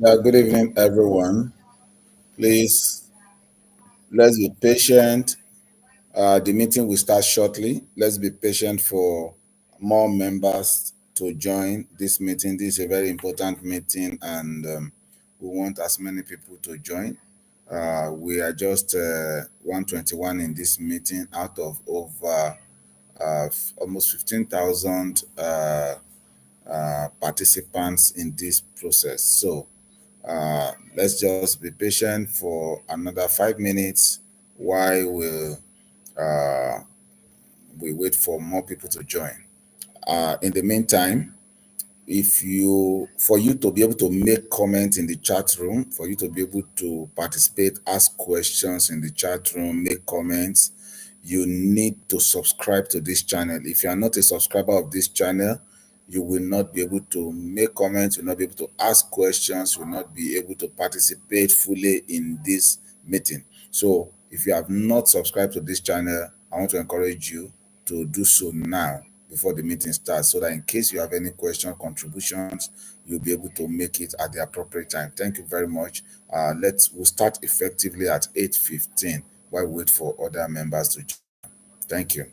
Good evening, everyone. Please, let's be patient. The meeting will start shortly. Let's be patient for more members to join this meeting. This is a very important meeting, and we want as many people to join. We are just 121 in this meeting out of over almost 15,000 participants in this process. So, let's just be patient for another 5 minutes while we wait for more people to join. In the meantime, if you for you to be able to make comments in the chat room, for you to be able to participate, ask questions in the chat room, make comments, you need to subscribe to this channel. If you are not a subscriber of this channel, you will not be able to make comments, you will not be able to ask questions, you will not be able to participate fully in this meeting. So if you have not subscribed to this channel, I want to encourage you to do so now before the meeting starts, so that in case you have any question contributions, you'll be able to make it at the appropriate time. Thank you very much. We'll start effectively at 8:15 while we wait for other members to join. Thank you.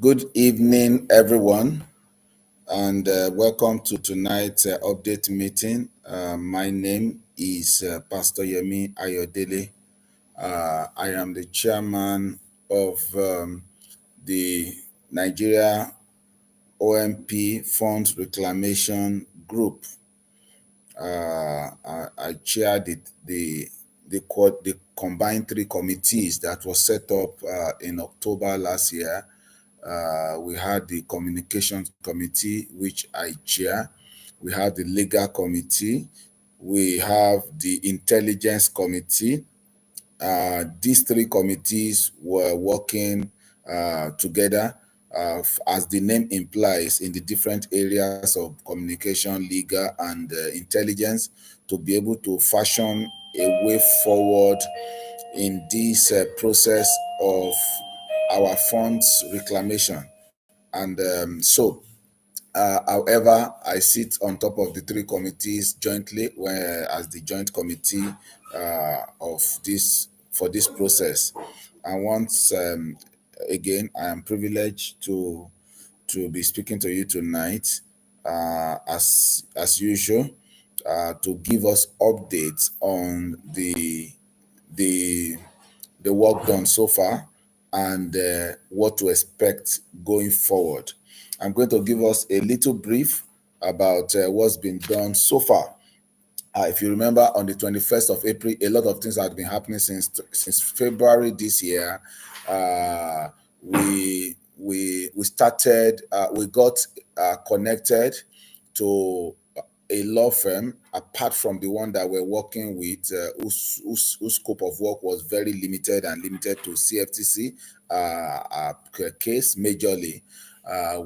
Good evening, everyone, and welcome to tonight's update meeting. My name is Pastor Yemi Ayodele. I am the chairman of the Nigeria OMP Funds Reclamation Group. I chaired the combined three committees that was set up in October last year. We had the communications committee, which I chair. We have the legal committee. We have the intelligence committee. These three committees were working together, as the name implies, in the different areas of communication, legal, and intelligence, to be able to fashion a way forward in this process of our funds reclamation. And however, I sit on top of the three committees jointly, as the joint committee of this for this process. And once again, I am privileged to be speaking to you tonight, as usual, to give us updates on the the work done so far and what to expect going forward. I'm going to give us a little brief about what's been done so far. If you remember, on the 21st of April, a lot of things have been happening since February this year. We started. We got connected to a law firm, apart from the one that we're working with, whose scope of work was very limited to CFTC case majorly.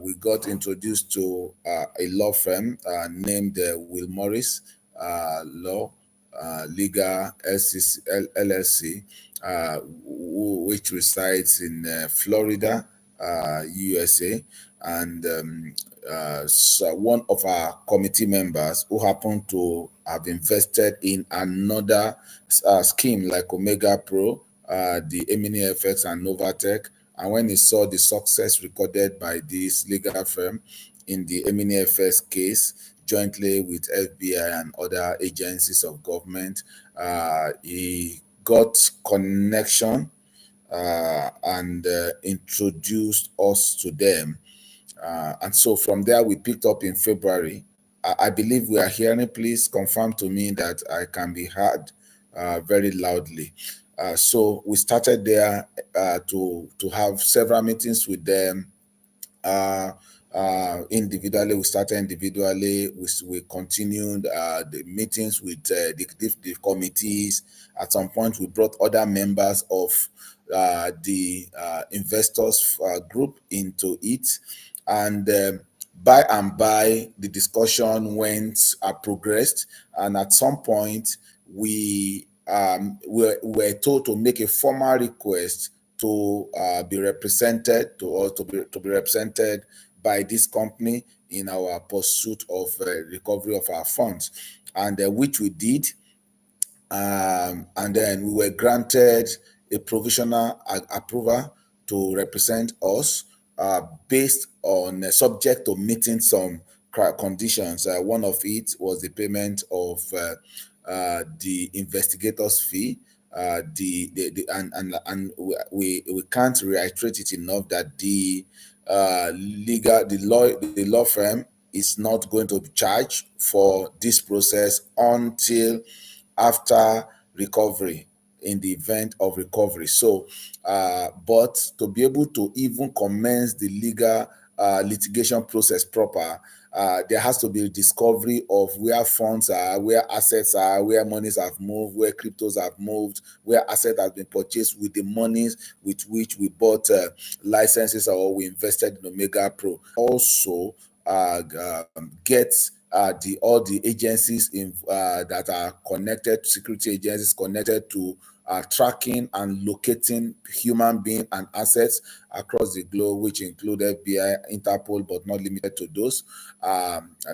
We got introduced to a law firm named Will Morris Law Legal LLC, which resides in Florida, USA, and so one of our committee members who happened to have invested in another scheme like Omega Pro, the Emini FX, and Novatech. And when he saw the success recorded by this legal firm in the Emini FX case, jointly with FBI and other agencies of government, he got connection and introduced us to them. And so from there, we picked up in February. I believe we are hearing. Please confirm to me that I can be heard very loudly. So we started there to have several meetings with them. Individually, we started individually. We continued the meetings with the committees. At some point, we brought other members of the investors group into it, and by and by, the discussion progressed, and at some point, we were told to make a formal request to be represented to be represented by this company in our pursuit of recovery of our funds, and which we did. And then we were granted a provisional approval to represent us, based on subject to meeting some conditions. One of it was the payment of the investigator's fee. We can't reiterate it enough that the law firm is not going to be charged for this process until after recovery, in the event of recovery. So, but to be able to even commence the legal litigation process proper, there has to be a discovery of where funds are, where assets are, where monies have moved, where cryptos have moved, where asset has been purchased with the monies with which we bought licenses or we invested in Omega Pro. Also, get all the agencies that are connected, security agencies connected to tracking and locating human being and assets across the globe, which include FBI, Interpol, but not limited to those.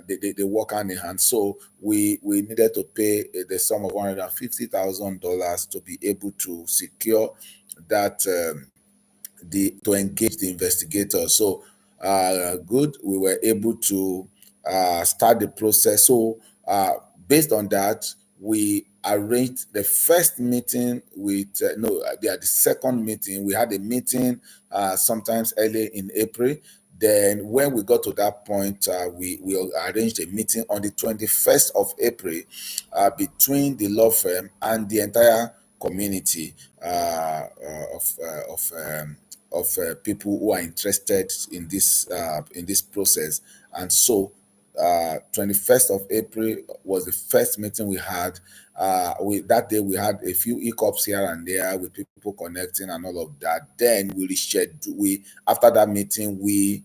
They work hand in hand. So we needed to pay the sum of $150,000 to be able to secure that to engage the investigators. So good, we were able to start the process. So based on that, we arranged the first meeting with the second meeting. We had a meeting sometimes early in April. Then when we got to that point, we arranged a meeting on the 21st of April between the law firm and the entire community of people who are interested in this process. And so 21st of April was the first meeting we had. That day we had a few hiccups here and there with people connecting and all of that. Then we rescheduled. After that meeting, we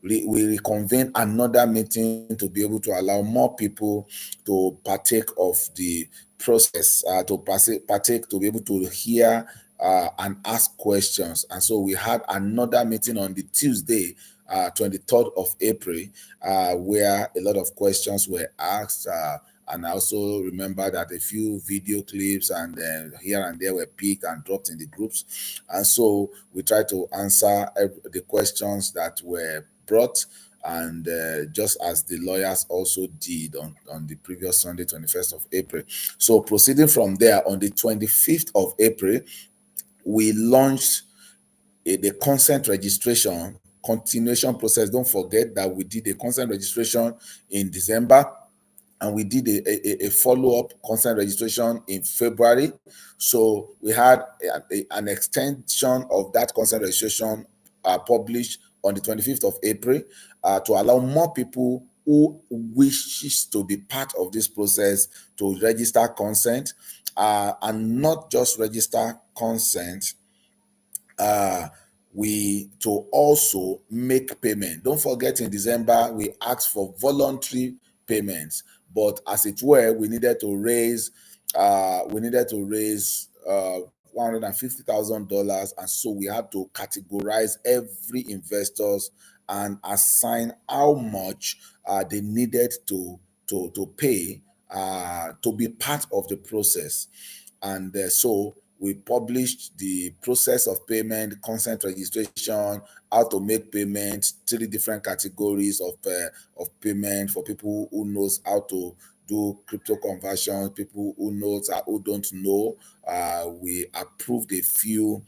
reconvene another meeting to be able to allow more people to partake of the process, partake to be able to hear and ask questions. And so we had another meeting on the Tuesday, 23rd of April, where a lot of questions were asked. And I also remember that a few video clips and here and there were picked and dropped in the groups. And so we tried to answer the questions that were brought, and just as the lawyers also did on the previous Sunday, 21st of April. So proceeding from there, on the 25th of April, we launched the consent registration continuation process. Don't forget that we did a consent registration in December, and we did a follow-up consent registration in February. So we had an extension of that consent registration published on the 25th of April to allow more people who wishes to be part of this process to register consent, and not just register consent, we to also make payment. Don't forget, in December we asked for voluntary payments, but as it were, we needed to raise $150,000, and so we had to categorize every investors and assign how much they needed to pay to be part of the process. And so we published the process of payment, consent registration, how to make payments, 3 different categories of payment for people who knows how to do crypto conversion, people who don't know. We approved a few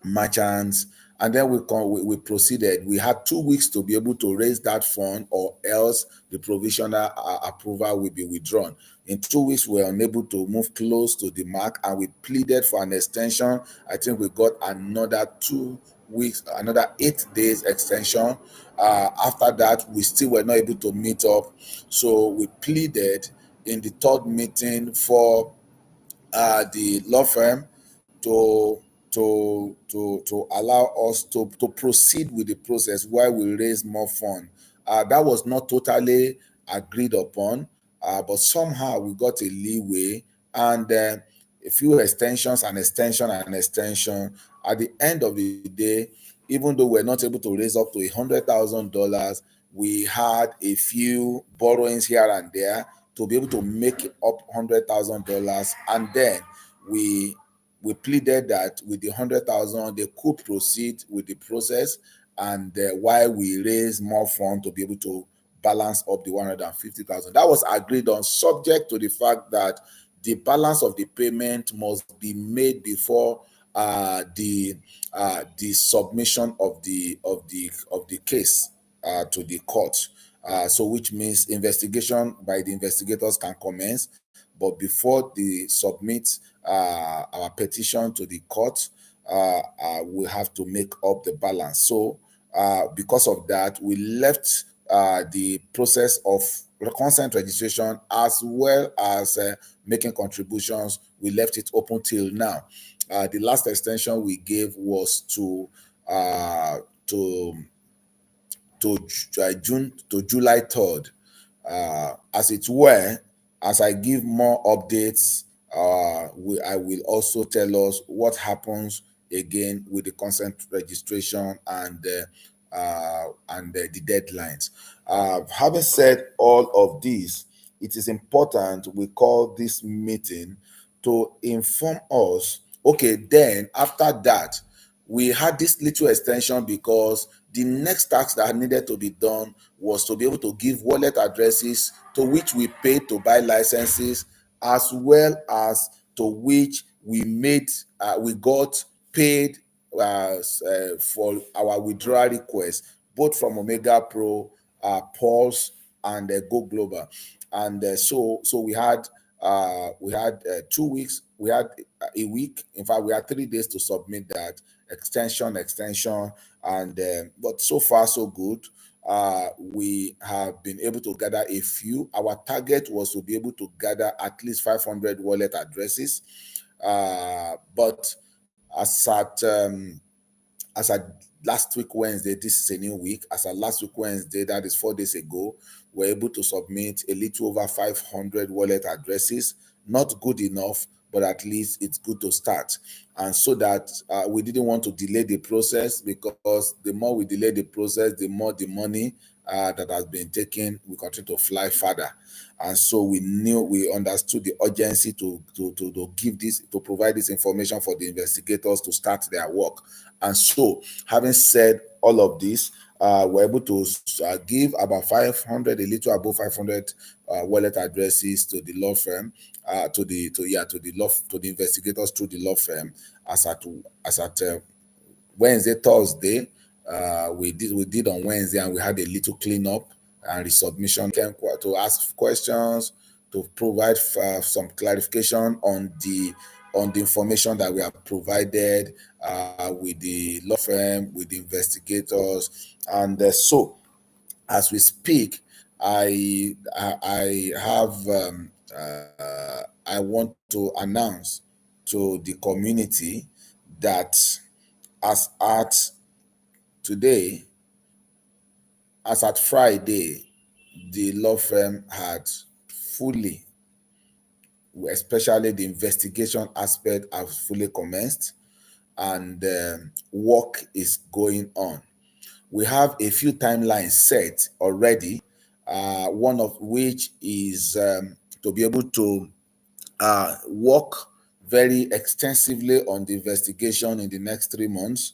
merchants, and then we proceeded. We had 2 weeks to be able to raise that fund, or else the provisional approval will be withdrawn. In 2 weeks, we were unable to move close to the mark, and we pleaded for an extension. I think we got another 2 weeks, another 8 days extension. After that, we still were not able to meet up, so we pleaded in the third meeting for the law firm to to allow us to proceed with the process while we raise more funds. That was not totally agreed upon, but somehow we got a leeway, and a few extensions and extension and extension. At the end of the day, even though we're not able to raise up to $100,000, we had a few borrowings here and there to be able to make up $100,000, and then we pleaded that with the 100,000 they could proceed with the process, and while we raise more funds to be able to balance up the 150,000. That was agreed on, subject to the fact that the balance of the payment must be made before the submission of the case to the court. So which means investigation by the investigators can commence, but before they submit our petition to the court, we have to make up the balance. So because of that, we left the process of consent registration, as well as making contributions, we left it open till now. The last extension we gave was to June to July 3rd. As it were, as I give more updates, I will also tell us what happens again with the consent registration and the deadlines. Having said all of this, it is important we call this meeting to inform us Okay, then after that, we had this little extension because the next task that needed to be done was to be able to give wallet addresses to which we paid to buy licenses, as well as to which we got paid for our withdrawal request, both from Omega Pro, Pulse, and Go Global. And so we had 2 weeks. We had a week. In fact, we had 3 days to submit that extension, and but so far so good. We have been able to gather a few. Our target was to be able to gather at least 500 wallet addresses, but as at um, as at last week Wednesday, this is a new week. As at last week Wednesday, that is 4 days ago, we're able to submit a little over 500 wallet addresses. Not good enough, but at least it's good to start. And so that we didn't want to delay the process, because the more we delay the process, the more the money that has been taken will continue to fly further. And so we understood the urgency to give this, to provide this information for the investigators to start their work. And so, having said all of this, we're able to give about 500, a little above 500 wallet addresses to the law firm, to the investigators through the law firm, as at Wednesday, Thursday. We did on Wednesday, and we had a little cleanup and resubmission to ask questions, to provide some clarification on the information that we have provided with the law firm, with the investigators. And so, as we speak, I have I want to announce to the community that as at today, as at Friday, the law firm had fully, especially the investigation aspect, has fully commenced, and work is going on. We have a few timelines set already, one of which is to be able to work very extensively on the investigation in the next 3 months.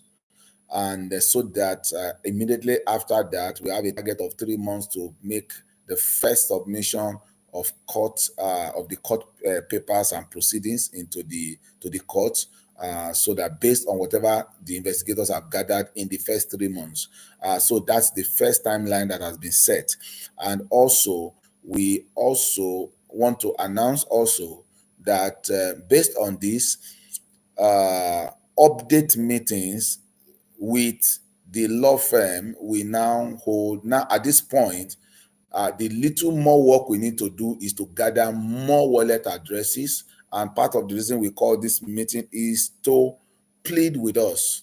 And so that immediately after that, we have a target of 3 months to make the first submission of the court papers and proceedings to the court, so that based on whatever the investigators have gathered in the first 3 months. So that's the first timeline that has been set. And also, we also want to announce also that based on this, update meetings with the law firm we now hold. Now, at this point, the little more work we need to do is to gather more wallet addresses. And part of the reason we call this meeting is to plead with us.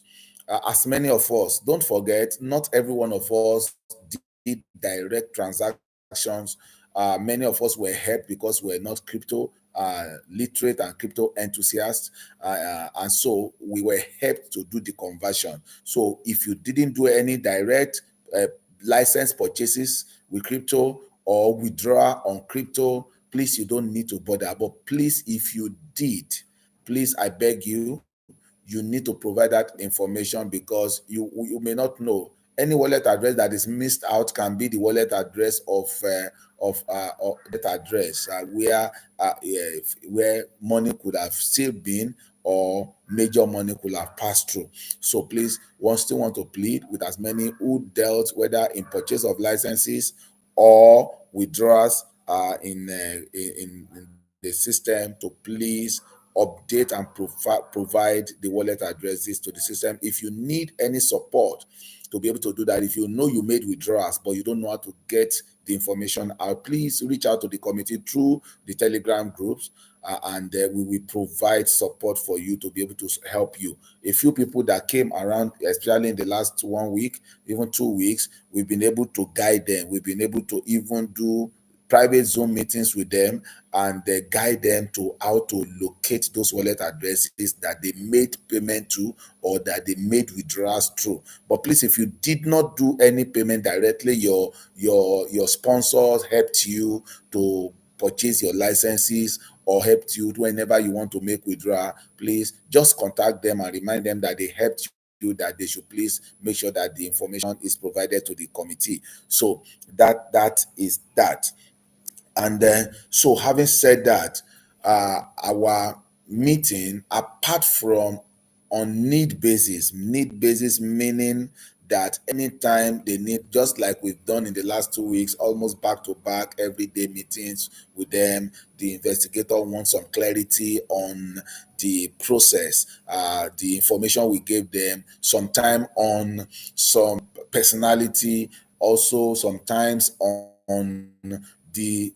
As many of us, don't forget, not every one of us did direct transactions. Many of us were helped because we're not crypto literate and crypto enthusiasts, and so we were helped to do the conversion. So if you didn't do any direct license purchases with crypto or withdraw on crypto, please, you don't need to bother. But please, if you did, please, I beg you need to provide that information, because you may not know. Any wallet address that is missed out can be the wallet address of that address where money could have still been, or major money could have passed through. So please, we still want to plead with as many who dealt, whether in purchase of licenses or withdrawals in the system, to please update and provide the wallet addresses to the system. If you need any support to be able to do that, if you know you made withdrawals but you don't know how to get the information out, please reach out to the committee through the Telegram groups, and we will provide support for you to be able to help you. A few people that came around, especially in the last 1 week, even 2 weeks, we've been able to guide them. We've been able to even do private Zoom meetings with them, and guide them to how to locate those wallet addresses that they made payment to, or that they made withdrawals through. But please, if you did not do any payment directly, your sponsors helped you to purchase your licenses, or helped you whenever you want to make withdrawal, please just contact them and remind them that they helped you, that they should please make sure that the information is provided to the committee. So that is that. And then, so having said that, our meeting, apart from on need basis meaning that anytime they need, just like we've done in the last 2 weeks, almost back to back, everyday meetings with them. The investigator wants some clarity on the process, the information we gave them, sometime on some personality, also sometimes on the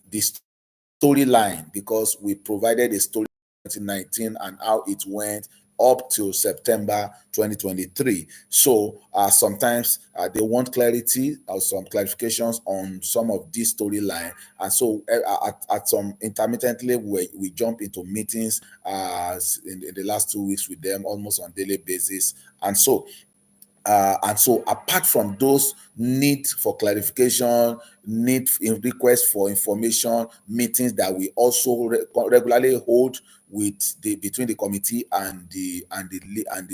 storyline, because we provided a story 2019 and how it went up to September 2023. So sometimes they want clarity or some clarifications on some of this storyline. And so at some intermittently, we jump into meetings in the last 2 weeks with them almost on daily basis. And so apart from those need for clarification, request for information, meetings that we also regularly hold with the between the committee and the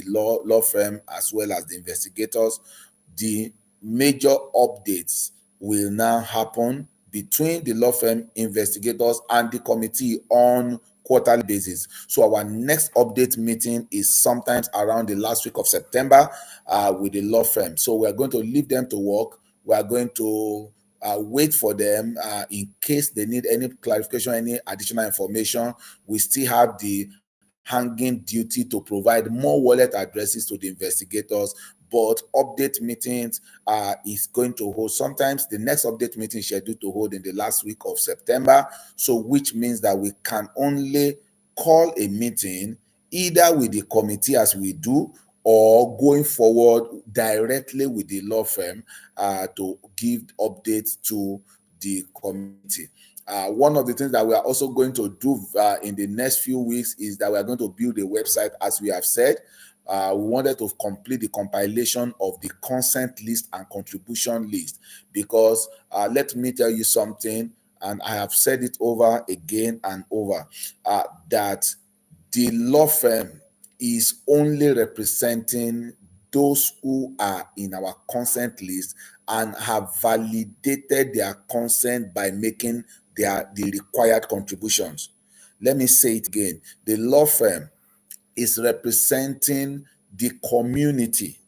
law firm, as well as the investigators, the major updates will now happen between the law firm, investigators, and the committee on quarterly basis. So our next update meeting is sometimes around the last week of September with the law firm. So we are going to leave them to work. We are going to wait for them in case they need any clarification, any additional information. We still have the hanging duty to provide more wallet addresses to the investigators, but update meetings is going to hold. Sometimes the next update meeting is scheduled to hold in the last week of September, so which means that we can only call a meeting either with the committee as we do, or going forward directly with the law firm to give updates to the committee. One of the things that we are also going to do in the next few weeks is that we are going to build a website, as we have said. We wanted to complete the compilation of the consent list and contribution list, because let me tell you something, and I have said it over again and over, that the law firm is only representing those who are in our consent list and have validated their consent by making the required contributions. Let me say it again. The law firm is representing the community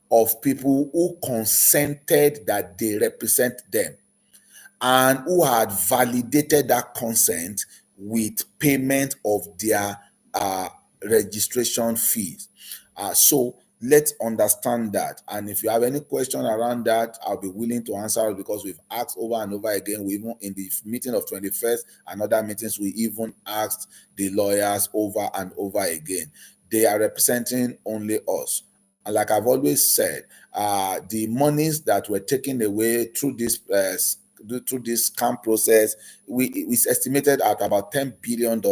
of people who consented that they represent them and who had validated that consent with payment of their registration fees. So let's understand that. And if you have any question around that, I'll be willing to answer it, because we've asked over and over again. We even in the meeting of 21st and other meetings, we even asked the lawyers over and over again. They are representing only us. And like I've always said, the monies that were taken away through this scam process, it's estimated at about $10 billion.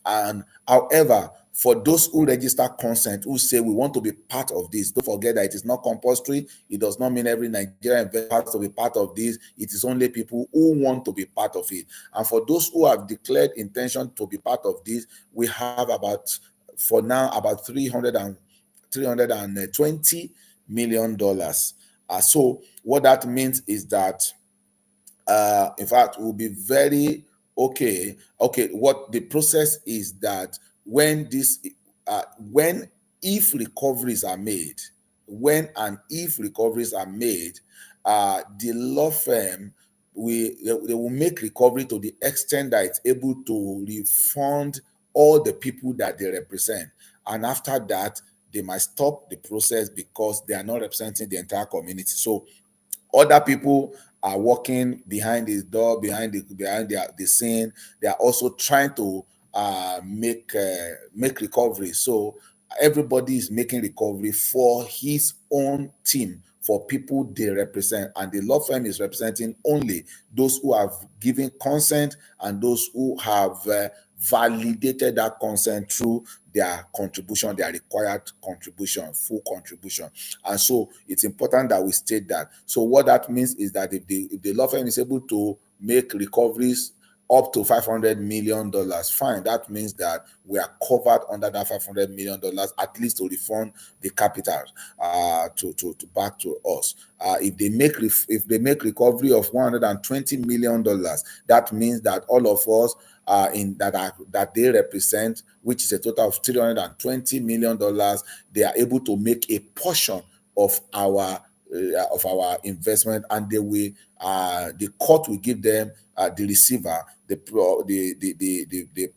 And however, for those who register consent, who say we want to be part of this, don't forget that it is not compulsory. It does not mean every Nigerian investor has to be part of this. It is only people who want to be part of it. And for those who have declared intention to be part of this, we have about, for now, about $320 million. So what that means is that in fact, will be very okay. What the process is that when if recoveries are made, the law firm they will make recovery to the extent that it's able to refund all the people that they represent, and after that they might stop the process because they are not representing the entire community. So other people are working behind the door, behind the scene. They are also trying to make recovery. So everybody is making recovery for his own team, for people they represent, and the law firm is representing only those who have given consent and those who have validated that consent through their contribution, their required contribution, full contribution. And so it's important that we state that. So what that means is that if the law firm is able to make recoveries up to $500 million. Fine, that means that we are covered under that $500 million, at least to refund the capital to back to us. If they make recovery of $120 million, that means that all of us that they represent, which is a total of $320 million, they are able to make a portion of our investment, and they will the court will give them the receiver the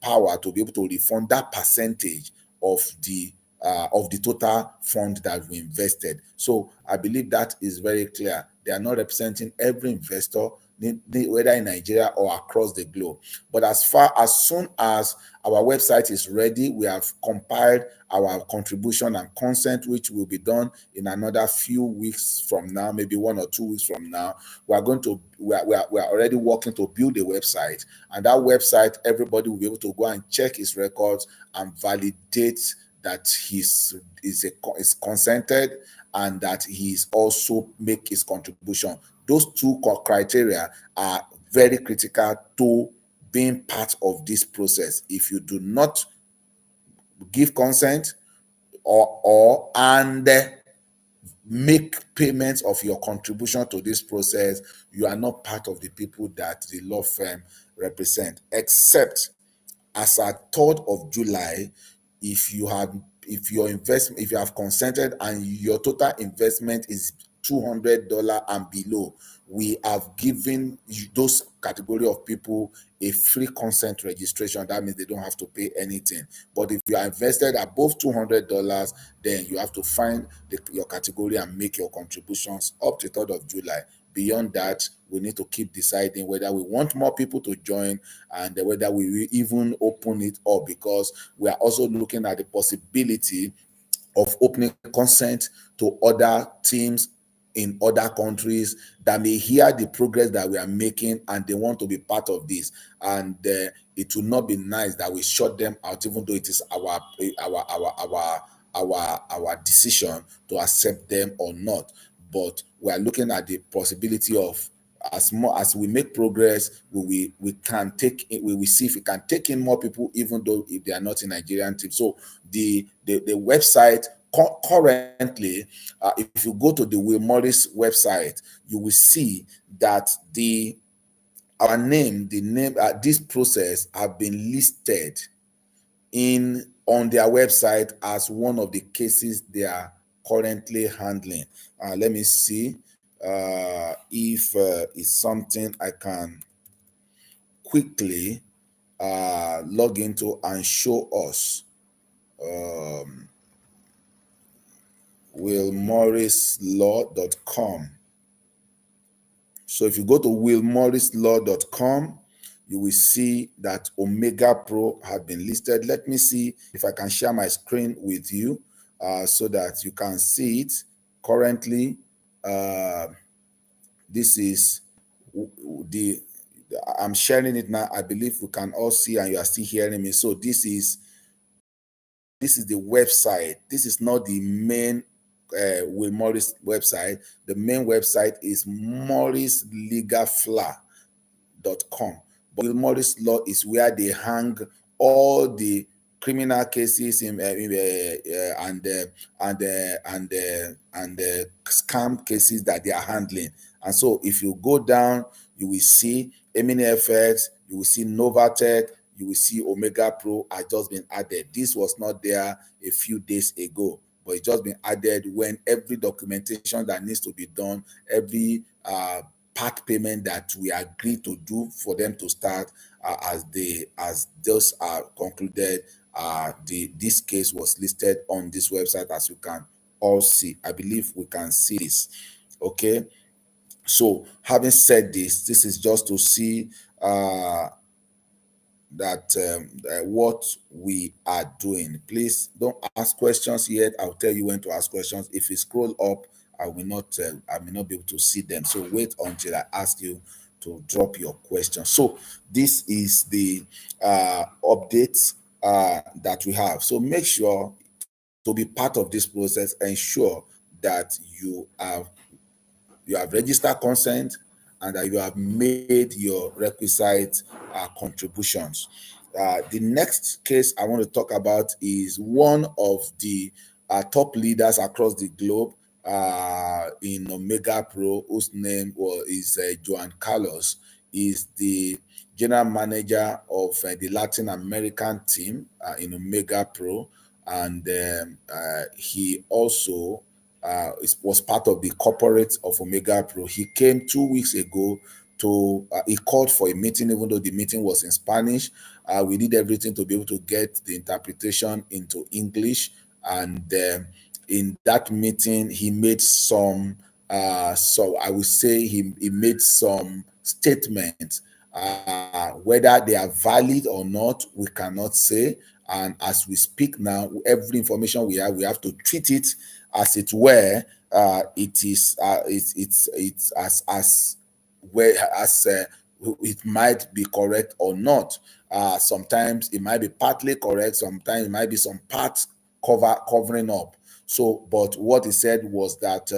power to be able to refund that percentage of the total fund that we invested. So I believe that is very clear. They are not representing every investor, whether in Nigeria or across the globe. But as soon as our website is ready, we have compiled our contribution and consent, which will be done in another few weeks from now, maybe 1 or 2 weeks from now. We are already working to build a website, and that website, everybody will be able to go and check his records and validate that is consented, and that he's also make his contribution. Those two criteria are very critical to being part of this process. If you do not give consent and make payments of your contribution to this process, you are not part of the people that the law firm represent, except as at 3rd of July, if you have consented and your total investment is $200 and below, we have given those category of people a free consent registration. That means they don't have to pay anything. But if you are invested above $200, then you have to find your category and make your contributions up to 3rd of July. Beyond that, we need to keep deciding whether we want more people to join and whether we will even open it up, because we are also looking at the possibility of opening consent to other teams in other countries that may hear the progress that we are making and they want to be part of this. And it will not be nice that we shut them out, even though it is our decision to accept them or not. But we are looking at the possibility of, as more as we make progress, we can take in, we will see if we can take in more people, even though if they are not in Nigerian team. So the website currently, if you go to the Will Morris website, you will see that our name, this process have been listed on their website as one of the cases they are currently handling. Let me see if it's something I can quickly log into and show us. willmorrislaw.com. So if you go to willmorrislaw.com, you will see that Omega Pro had been listed. Let me see if I can share my screen with you so that you can see it. Currently, this is I'm sharing it now. I believe we can all see and you are still hearing me. So this is the website. This is not the main Will Morris website. The main website is morrislegalfla.com. But Will Morris Law is where they hang all the criminal cases and scam cases that they are handling. And so if you go down, you will see MNFX, you will see Novatech, you will see Omega Pro has just been added. This was not there a few days ago, but it's just been added when every documentation that needs to be done, every part payment that we agree to do for them to start, as those are concluded, this case was listed on this website, as you can all see. I believe we can see this. Okay. So having said this, this is just to see that what we are doing. Please don't ask questions yet. I'll tell you when to ask questions. If you scroll up, I may not be able to see them. So wait until I ask you to drop your question. So this is the updates that we have. So make sure to be part of this process. Ensure that you have registered consent and that you have made your requisite contributions. The next case I want to talk about is one of the top leaders across the globe in Omega Pro, whose name is Joan Carlos, is the general manager of the Latin American team in Omega Pro, and he also was part of the corporate of Omega Pro. He came 2 weeks ago to he called for a meeting, even though the meeting was in Spanish. We did everything to be able to get the interpretation into English, and in that meeting he made some so I would say he made some statements. Whether they are valid or not, we cannot say. And as we speak now, every information we have to treat it as it were. It is it's as where as it might be correct or not. Sometimes it might be partly correct. Sometimes it might be some parts covering up. So, but what he said was that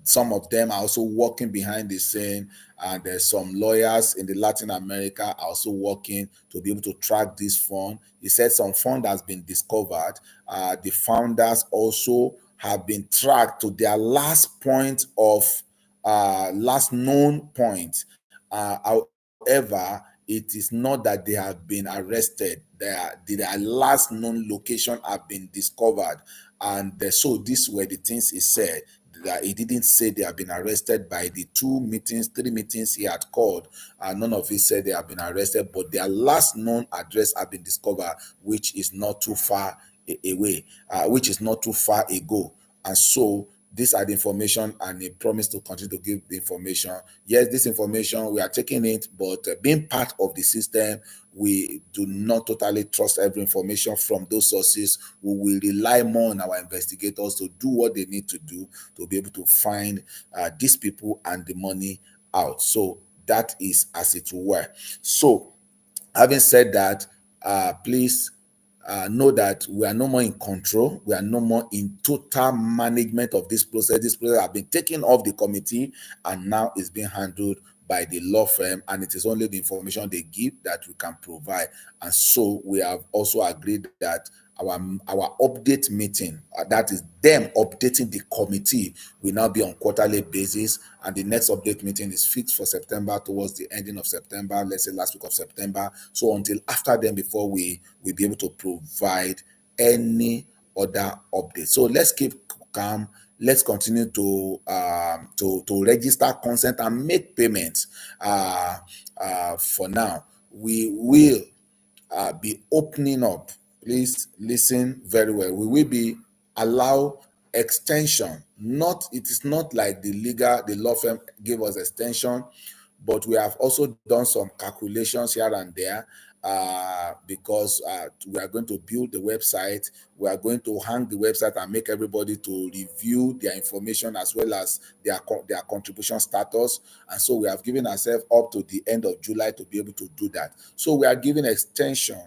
some of them are also working behind the scene, and there's some lawyers in the Latin America are also working to be able to track this fund. He said some fund has been discovered. The founders also have been tracked to their last point of last known point. However, it is not that they have been arrested. Their last known location have been discovered, and so these were the things he said. That he didn't say they have been arrested by the 3 meetings he had called. None of it said they have been arrested, but their last known address have been discovered, which is not too far away, which is not too far ago. And so these are the information, and he promised to continue to give the information. Yes, this information, we are taking it, but being part of the system, we do not totally trust every information from those sources. We will rely more on our investigators to do what they need to do to be able to find these people and the money out. So that is as it were. So having said that, please know that we are no more in control. We are no more in total management of this process. This process has been taken off the committee and now is being handled by the law firm, and it is only the information they give that we can provide. And so we have also agreed that our update meeting, that is them updating the committee, will now be on quarterly basis, and the next update meeting is fixed for September, towards the ending of September, let's say last week of September. So until after then, before we will be able to provide any other update. So let's keep calm. Let's continue to register consent and make payments. For now, we will be opening up. Please listen very well. We will be allow extension. Not, it is not like the law firm gave us extension, but we have also done some calculations here and there, because we are going to build the website. We are going to hang the website and make everybody to review their information as well as their contribution status. And so we have given ourselves up to the end of July to be able to do that. So we are giving extension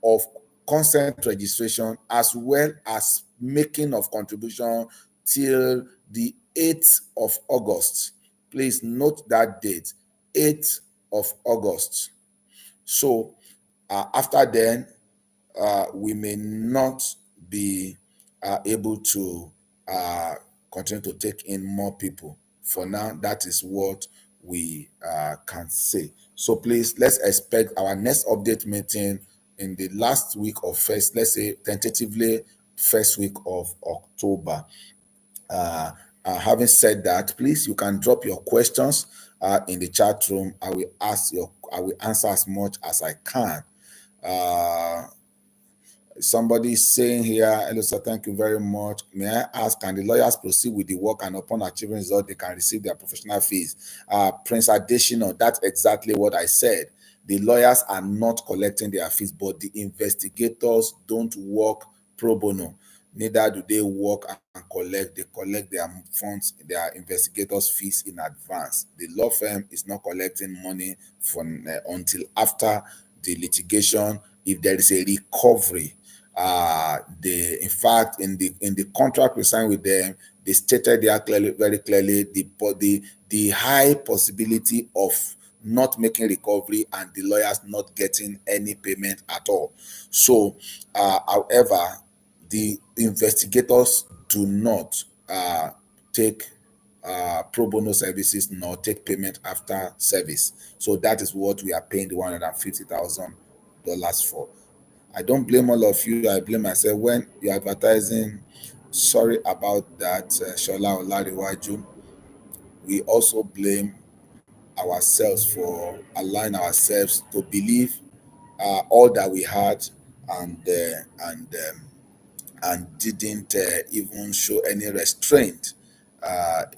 of consent registration as well as making of contribution till the 8th of August. Please note that date, 8th of August. So after then, we may not be able to continue to take in more people. For now, that is what we can say. So please, let's expect our next update meeting in the last week of first, let's say tentatively first week of October. Having said that, please, you can drop your questions in the chat room. I will answer as much as I can. Somebody is saying here, hello sir, thank you very much. May I ask, can the lawyers proceed with the work, and upon achieving result, they can receive their professional fees? Prince Adesina, that's exactly what I said. The lawyers are not collecting their fees, but the investigators don't work pro bono. Neither do they work and collect. They collect their funds, their investigators' fees in advance. The law firm is not collecting money until after the litigation. If there is a recovery, in fact, in the contract we signed with them, they stated there clearly, very clearly, the high possibility of not making recovery and the lawyers not getting any payment at all. So, however, the investigators do not take pro bono services nor take payment after service. So that is what we are paying the $150,000 for. I don't blame all of you. I blame myself when you're advertising. Sorry about that, Shola Olariwaju. We also blame ourselves for allowing ourselves to believe all that we had and and didn't even show any restraint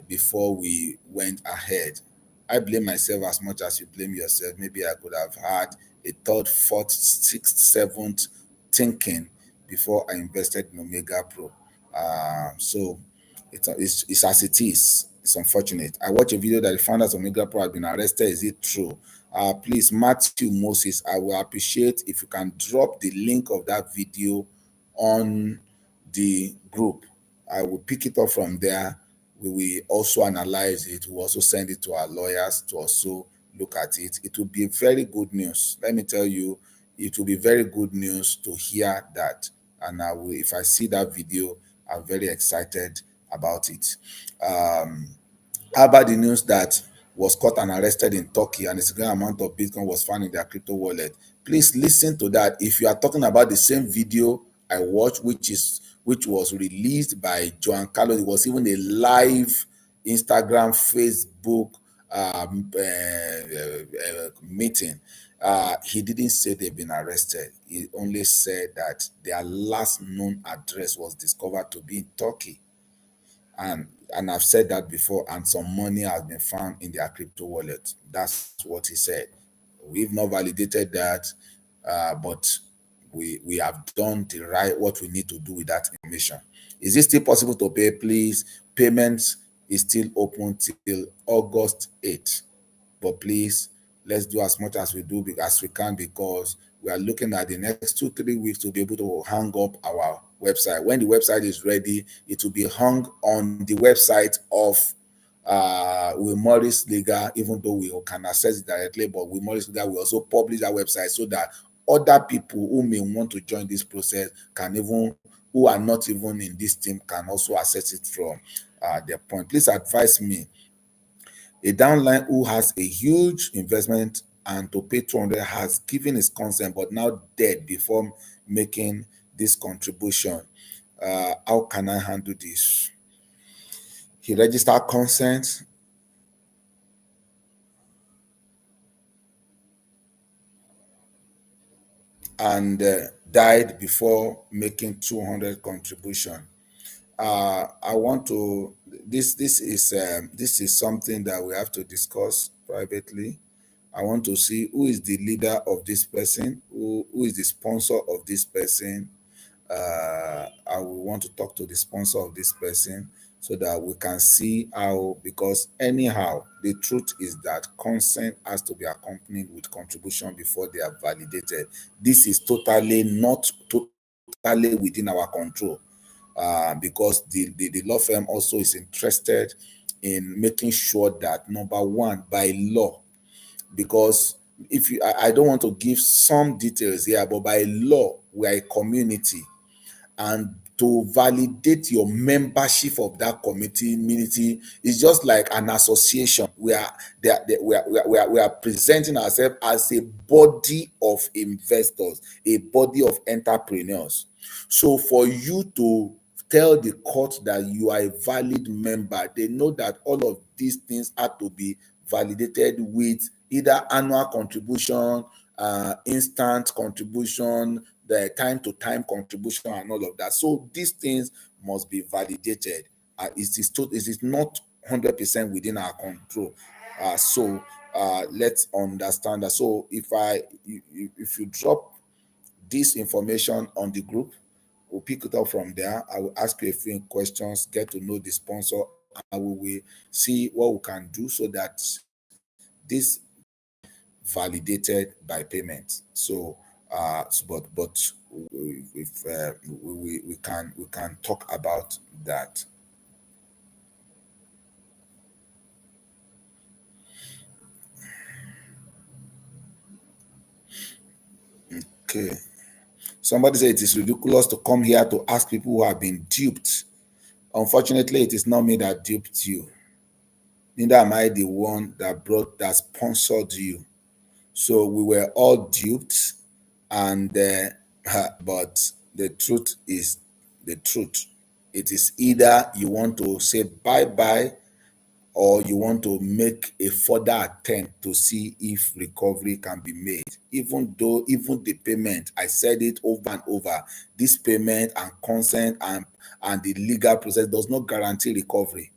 before we went ahead. I blame myself as much as you blame yourself. Maybe I could have had a third, fourth, sixth, seventh thinking before I invested in Omega Pro. So it's as it is. It's unfortunate. I watched a video that the founders of Omega Pro have been arrested. Is it true? Please, Matthew Moses, I will appreciate if you can drop the link of that video on the group. I will pick it up from there. We will also analyze it. We'll also send it to our lawyers to also look at it. It will be very good news. Let me tell you, it will be very good news to hear that. And I will, if I see that video, I'm very excited about it. How about the news that was caught and arrested in Turkey and a significant amount of Bitcoin was found in their crypto wallet? Please listen to that. If you are talking about the same video I watched, which was released by Joan Carlos, it was even a live Instagram, Facebook meeting. He didn't say they've been arrested. He only said that their last known address was discovered to be in Turkey. And I've said that before, and some money has been found in their crypto wallet. That's what he said. We've not validated that, but we have done the right what we need to do with that information. Is it still possible to pay? Please, payments is still open till August 8th. But please, let's do as much as we do as we can, because we are looking at the next 2-3 weeks to be able to hang up our website. When the website is ready, it will be hung on the website of Will Morris Legal, even though we can access it directly, but Will Morris Legal will also publish that website so that other people who may want to join this process can even, who are not even in this team, can also access it from their point. Please advise me. A downline who has a huge investment and to pay 200 has given his consent but now dead before making this contribution. How can I handle this? He registered consent and died before making 200 contribution. I want to, this is something that we have to discuss privately. I want to see who is the leader of this person, who is the sponsor of this person. I will want to talk to the sponsor of this person so that we can see how, because anyhow, the truth is that consent has to be accompanied with contribution before they are validated. This is totally not totally within our control, because the law firm also is interested in making sure that, number one, by law, because if you, I don't want to give some details here, but by law, we are a community, and to validate your membership of that community is just like an association. We are presenting ourselves as a body of investors, a body of entrepreneurs. So for you to tell the court that you are a valid member, they know that all of these things have to be validated with either annual contribution, instant contribution, the time to time contribution, and all of that. So these things must be validated. It is not 100% within our control. Let's understand that. So if you drop this information on the group, we'll pick it up from there. I will ask you a few questions, get to know the sponsor, and we will see what we can do so that this validated by payment. So, but if we can talk about that. Okay. Somebody said it is ridiculous to come here to ask people who have been duped. Unfortunately, it is not me that duped you. Neither am I the one that sponsored you. So we were all duped, and but the truth is the truth. It is either you want to say bye bye, or you want to make a further attempt to see if recovery can be made. Even the payment, I said it over and over, this payment and consent and the legal process does not guarantee recovery.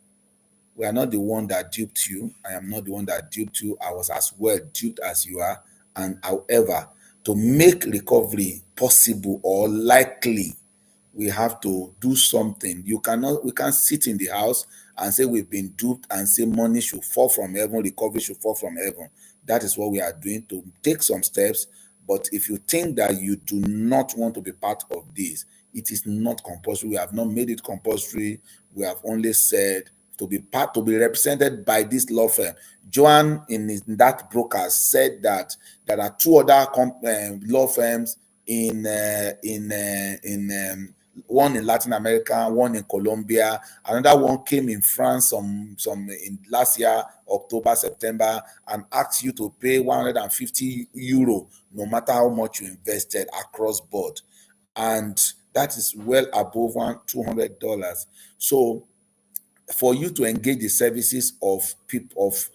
We are not the one that duped you. I am not the one that duped you. I was as well duped as you are. And however, to make recovery possible or likely, we have to do something. We can't sit in the house and say we've been duped and say money should fall from heaven, recovery should fall from heaven. That is what we are doing, to take some steps. But if you think that you do not want to be part of this, it is not compulsory. We have not made it compulsory. We have only said to be represented by this law firm. Joan in that broker said that there are two other law firms in one in Latin America, one in Colombia, another one came in France some in last year, October, September, and asked you to pay 150 euro no matter how much you invested across board. And that is well above $200. So for you to engage the services of people of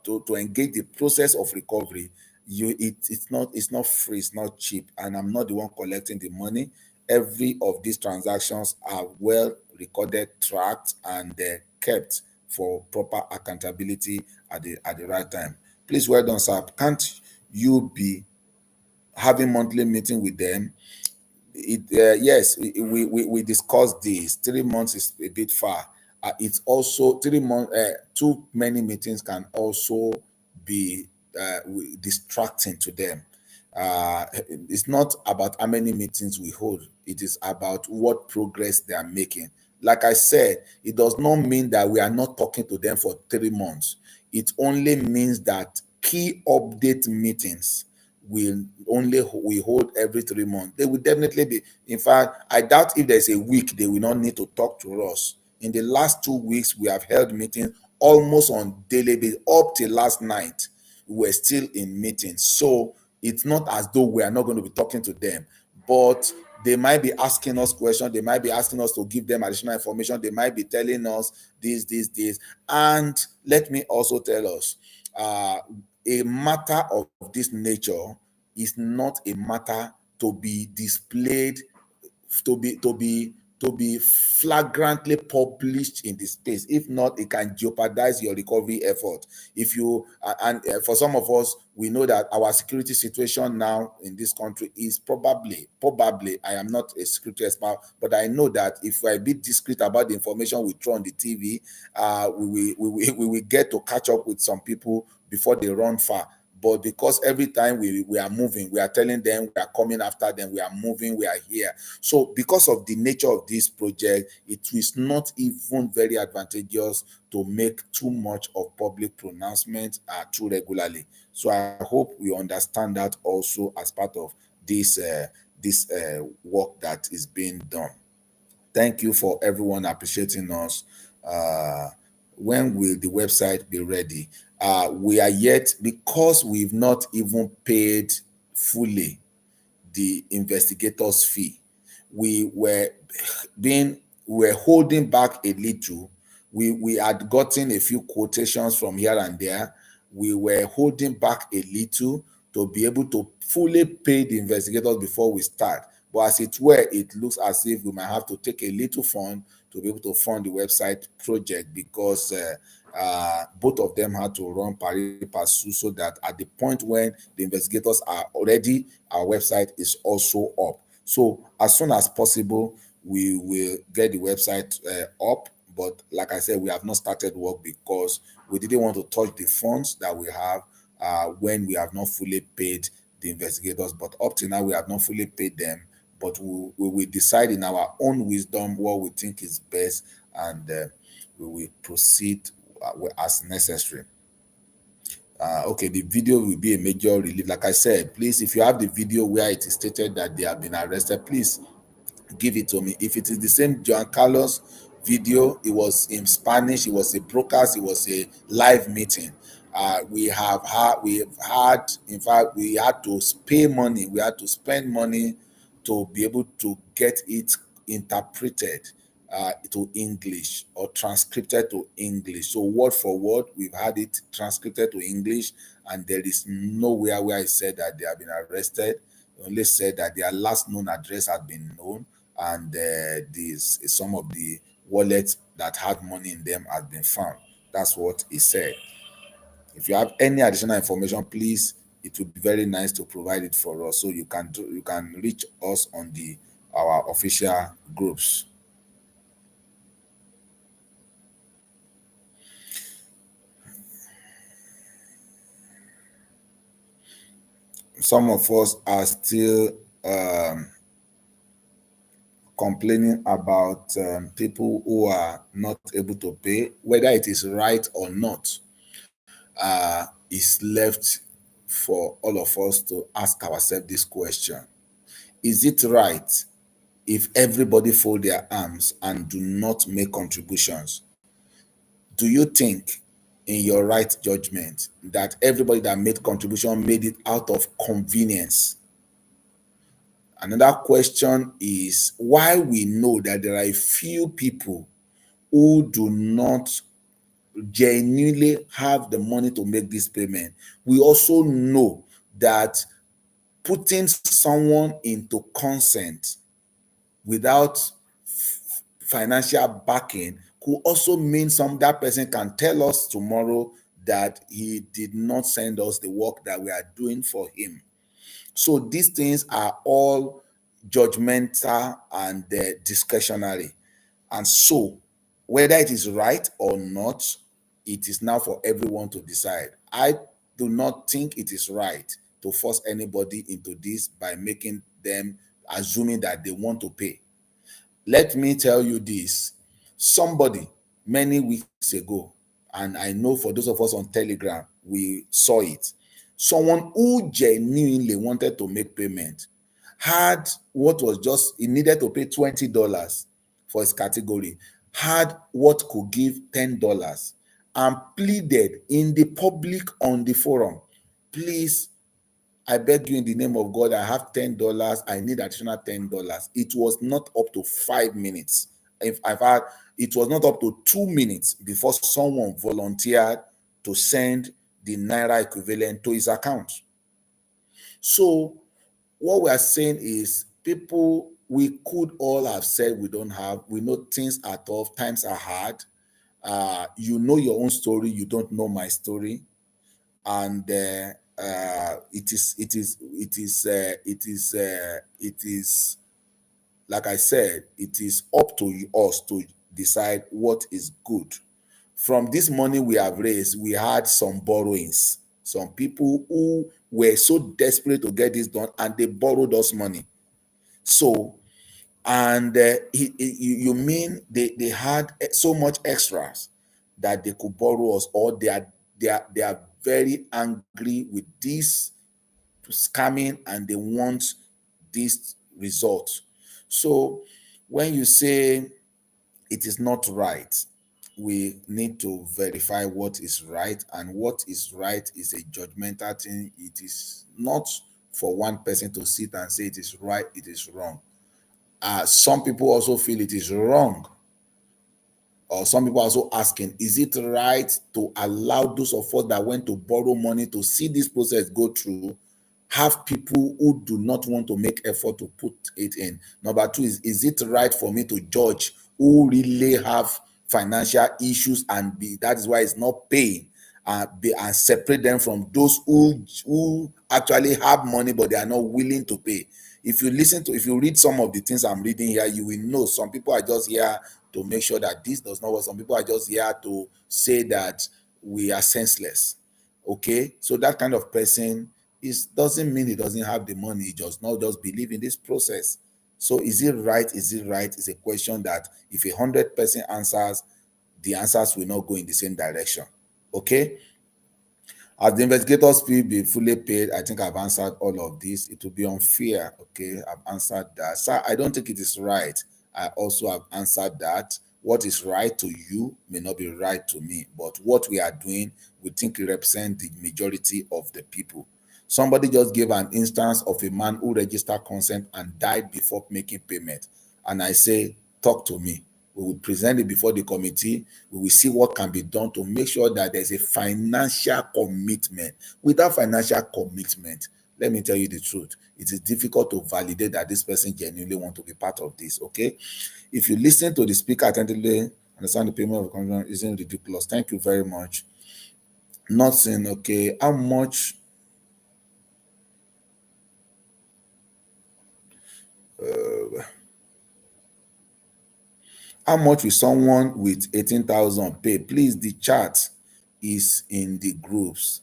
to engage the process of recovery, it's not free, it's not cheap, and I'm not the one collecting the money. Every of these transactions are well recorded, tracked, and kept for proper accountability at the right time. Please, well done, sir. Can't you be having monthly meeting with them? Yes, we discussed this. 3 months is a bit far. It's also 3 months. Too many meetings can also be distracting to them. It's not about how many meetings we hold. It is about what progress they are making. Like I said, it does not mean that we are not talking to them for 3 months. It only means that key update meetings we hold every 3 months. They will definitely be. In fact, I doubt if there's a week they will not need to talk to us. In the last 2 weeks, we have held meetings almost on daily basis. Up till last night, we were still in meetings. So it's not as though we are not going to be talking to them, but they might be asking us questions. They might be asking us to give them additional information. They might be telling us this. And let me also tell us, a matter of this nature is not a matter to be displayed, to be flagrantly published in the space. If not, it can jeopardize your recovery effort. If you and For some of us, we know that our security situation now in this country is probably, I am not a security expert, but I know that if we're a bit discreet about the information we throw on the TV, we will get to catch up with some people before they run far. But because every time we are moving, we are telling them, we are coming after them, we are moving, we are here. So because of the nature of this project, it is not even very advantageous to make too much of public pronouncement too regularly. So I hope we understand that also as part of this work that is being done. Thank you for everyone appreciating us. Uh, when will the website be ready? We are yet, because we've not even paid fully the investigators' fee. We were we were holding back a little. We had gotten a few quotations from here and there. We were holding back a little to be able to fully pay the investigators before we start. But as it were, it looks as if we might have to take a little fund to be able to fund the website project, because both of them had to run pari passu, so that at the point when the investigators are already, our website is also up. So as soon as possible, we will get the website up. But like I said, we have not started work because we didn't want to touch the funds that we have when we have not fully paid the investigators. But up to now, we have not fully paid them. But we will decide in our own wisdom what we think is best, and we will proceed as necessary. Okay, the video will be a major relief. Like I said, please, if you have the video where it is stated that they have been arrested, please give it to me. If it is the same Juan Carlos video, it was in Spanish, it was a broadcast, it was a live meeting. We have had, in fact, we had to pay money, we had to spend money to be able to get it interpreted to English or transcribed to English. So word for word, we've had it transcribed to English, and there is nowhere where it said that they have been arrested. It only said that their last known address had been known, and some of the wallets that had money in them had been found. That's what he said. If you have any additional information, please, it would be very nice to provide it for us, so you can reach us on the our official groups. Some of us are still complaining about people who are not able to pay. Whether it is right or not is left for all of us to ask ourselves this question. Is it right if everybody fold their arms and do not make contributions? Do you think, in your right judgment, that everybody that made contribution made it out of convenience? Another question is why we know that there are a few people who do not genuinely have the money to make this payment. We also know that putting someone into consent without financial backing could also mean that person can tell us tomorrow that he did not send us the work that we are doing for him. So these things are all judgmental and discretionary. And so, whether it is right or not, it is now for everyone to decide. I do not think it is right to force anybody into this by making them assuming that they want to pay. Let me tell you this. Somebody many weeks ago, and I know for those of us on Telegram, we saw it. Someone who genuinely wanted to make payment had what was just, he needed to pay $20 for his category, had what could give $10 and pleaded in the public on the forum, please, I beg you in the name of God, I have $10. I need additional $10. It was not up to 5 minutes. If I've had, it was not up to 2 minutes before someone volunteered to send the Naira equivalent to his account. So what we are saying is, people, we could all have said we don't have, we know things are tough, times are hard. You know your own story, you don't know my story. And it is like I said, it is up to us to decide what is good. From this money we have raised, we had some borrowings, some people who were so desperate to get this done and they borrowed us money. So, and you mean they had so much extras that they could borrow us, or they are very angry with this scamming and they want this result. So when you say it is not right, we need to verify what is right, and what is right is a judgmental thing. It is not for one person to sit and say it is right, it is wrong. Some people also feel it is wrong, or some people are also asking, is it right to allow those of us that went to borrow money to see this process go through, have people who do not want to make effort to put it in? Number two is it right for me to judge who really have financial issues and that is why it's not paying, and separate them from those who actually have money but they are not willing to pay? If you read some of the things I'm reading here, you will know some people are just here to make sure that this does not work. Some people are just here to say that we are senseless. Okay, so that kind of person doesn't mean he doesn't have the money, he does not just believe in this process. So is it right? Is it right? Is a question that if 100% answers, the answers will not go in the same direction. Okay. As the investigators will be fully paid, I think I've answered all of this. It will be unfair. Okay, I've answered that. Sir, I don't think it is right. I also have answered that. What is right to you may not be right to me, but what we are doing, we think it represents the majority of the people. Somebody just gave an instance of a man who registered consent and died before making payment. And I say, talk to me. We will present it before the committee. We will see what can be done to make sure that there's a financial commitment. Without financial commitment, let me tell you the truth, it is difficult to validate that this person genuinely want to be part of this. Okay, if you listen to the speaker attentively, understand the payment of contribution isn't ridiculous. Thank you very much. Not saying, okay, how much will someone with 18,000 pay? Please, the chat is in the groups.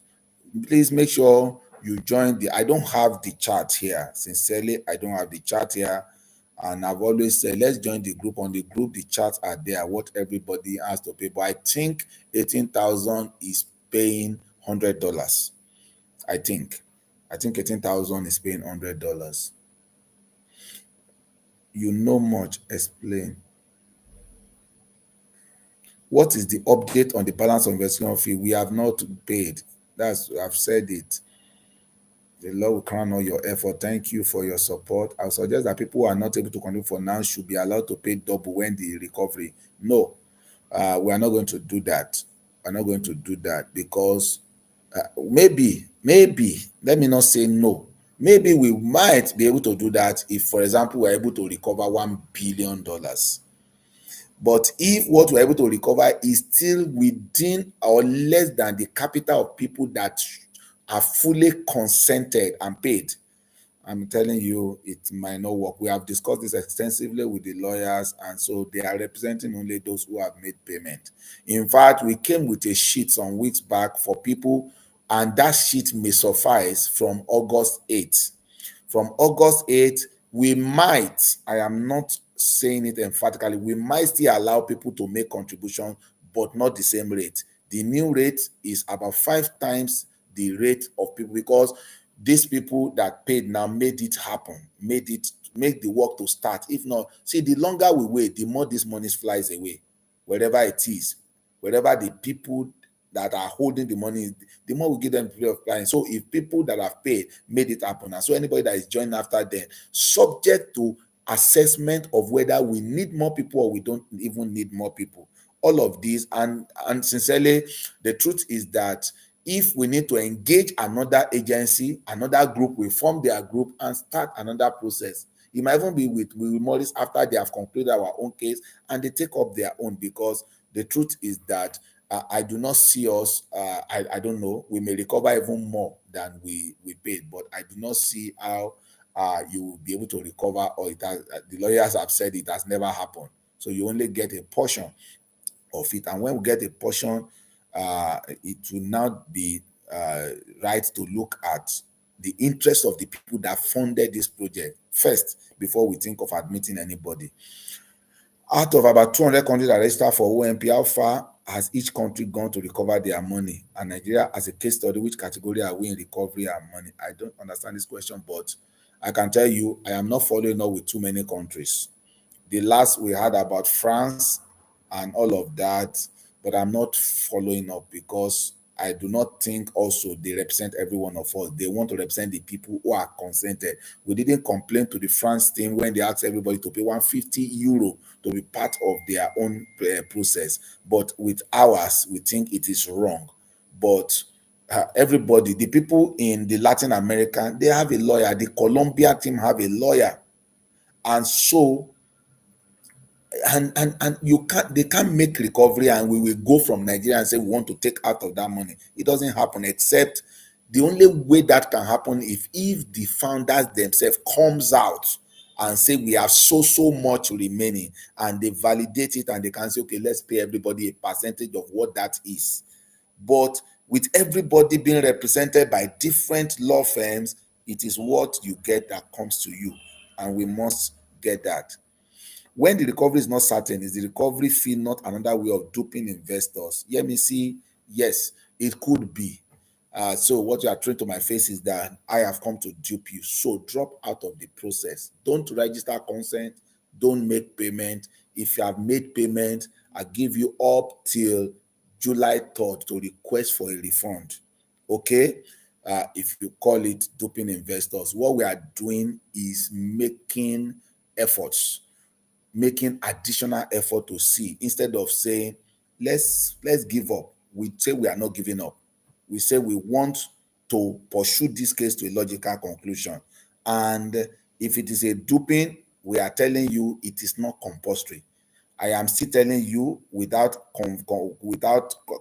Please make sure you join the. I don't have the chat here. Sincerely, I don't have the chat here. And I've always said, let's join the group. On the group, the chats are there, what everybody has to pay. But I think 18,000 is paying $100. I think. I think 18,000 is paying $100. You know much. Explain. What is the update on the balance of investigation fee? We have not paid. I've said it. The Lord will crown all your effort. Thank you for your support. I would suggest that people who are not able to contribute for now should be allowed to pay double when the recovery. No, we are not going to do that. We're not going to do that because maybe, let me not say no. Maybe we might be able to do that if, for example, we're able to recover $1 billion. But if what we're able to recover is still within or less than the capital of people that are fully consented and paid, I'm telling you, it might not work. We have discussed this extensively with the lawyers, and so they are representing only those who have made payment. In fact, we came with a sheet some weeks back for people, and that sheet may suffice from August 8th. From August 8th, we might, I am not saying it emphatically, we might still allow people to make contributions, but not the same rate. The new rate is about 5 times the rate of people, because these people that paid now made it happen, make the work to start. If not, see, the longer we wait, the more this money flies away, wherever it is, wherever the people that are holding the money, the more we give them the period of planning. So if people that have paid made it happen, and so anybody that is joining after them, subject to assessment of whether we need more people or we don't even need more people. All of these, and sincerely, the truth is that if we need to engage another agency, another group, we form their group and start another process. It might even be with Morris after they have concluded our own case and they take up their own, because the truth is that I do not see us, I don't know, we may recover even more than we paid, but I do not see how you will be able to recover, or it has, the lawyers have said it has never happened. So you only get a portion of it. And when we get a portion, it will now be right to look at the interest of the people that funded this project first before we think of admitting anybody. Out of about 200 countries that register for OMP, how far has each country gone to recover their money? And Nigeria, as a case study, which category are we in recovery and money? I don't understand this question, but I can tell you I am not following up with too many countries. The last we had about France and all of that, but I'm not following up because I do not think also they represent every one of us. They want to represent the people who are consented. We didn't complain to the France team when they asked everybody to pay €150 to be part of their own process. But with ours, we think it is wrong. But everybody, the people in the Latin America, they have a lawyer. The Colombia team have a lawyer. And so and you can't, they can't make recovery and we will go from Nigeria and say we want to take out of that money. It doesn't happen, except the only way that can happen if the founders themselves comes out and say we have so much remaining, and they validate it and they can say, okay, let's pay everybody a percentage of what that is. But with everybody being represented by different law firms, it is what you get that comes to you, and we must get that. When the recovery is not certain, is the recovery fee not another way of duping investors? Let me see. Yes, it could be. So what you are throwing to my face is that I have come to dupe you. So drop out of the process. Don't register consent. Don't make payment. If you have made payment, I give you up till July 3rd to request for a refund. Okay? If you call it duping investors, what we are doing is making additional effort to see, instead of saying let's give up. We say we are not giving up. We say we want to pursue this case to a logical conclusion. And if it is a duping, we are telling you it is not compulsory. I am still telling you without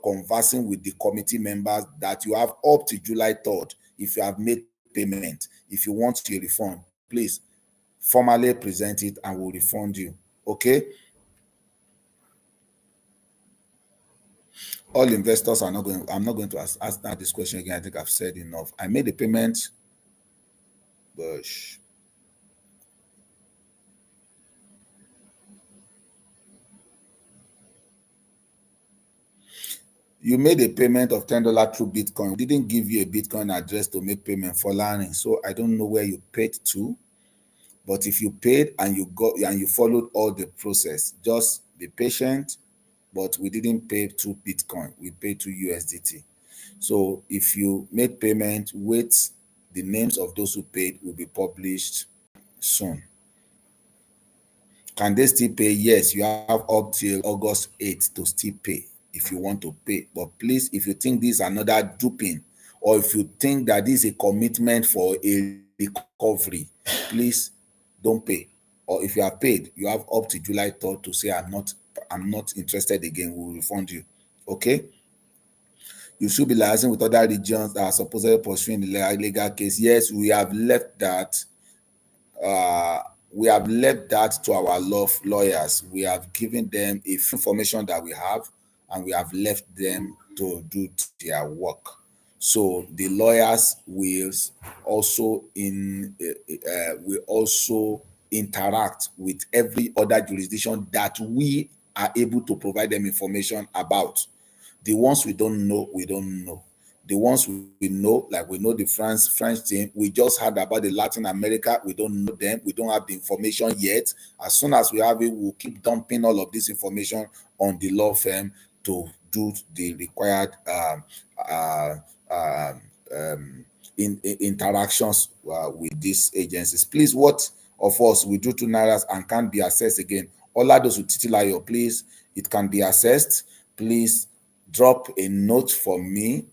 conversing with the committee members that you have up to July 3rd. If you have made payment, if you want a refund, please formally present it and we'll refund you. Okay? All investors are not going, I'm not going to ask that this question again. I think I've said enough. I made the payment, but you made a payment of $10 through Bitcoin. We didn't give you a Bitcoin address to make payment for learning. So I don't know where you paid to. But if you paid and you followed all the process, just be patient. But we didn't pay to Bitcoin, we paid to USDT. So if you made payment, wait, the names of those who paid will be published soon. Can they still pay? Yes, you have up till August 8th to still pay if you want to pay. But please, if you think this is another duping, or if you think that this is a commitment for a recovery, please don't pay. Or if you have paid, you have up to July 3rd to say I'm not interested again. We will refund you. Okay? You should be liaising with other regions that are supposedly pursuing the legal case. Yes, uh, we have left that to our lawyers. We have given them a few information that we have, and we have left them to do their work. So the lawyers will also interact with every other jurisdiction that we are able to provide them information about. The ones we don't know, we don't know. The ones we know, like we know the French team, we just heard about the Latin America, we don't know them, we don't have the information yet. As soon as we have it, we'll keep dumping all of this information on the law firm to do the required uh, um, interactions with these agencies. Please, what of us we do to Nairas and can't be accessed again? All of those with Titilayo, please, it can be accessed. Please drop a note for me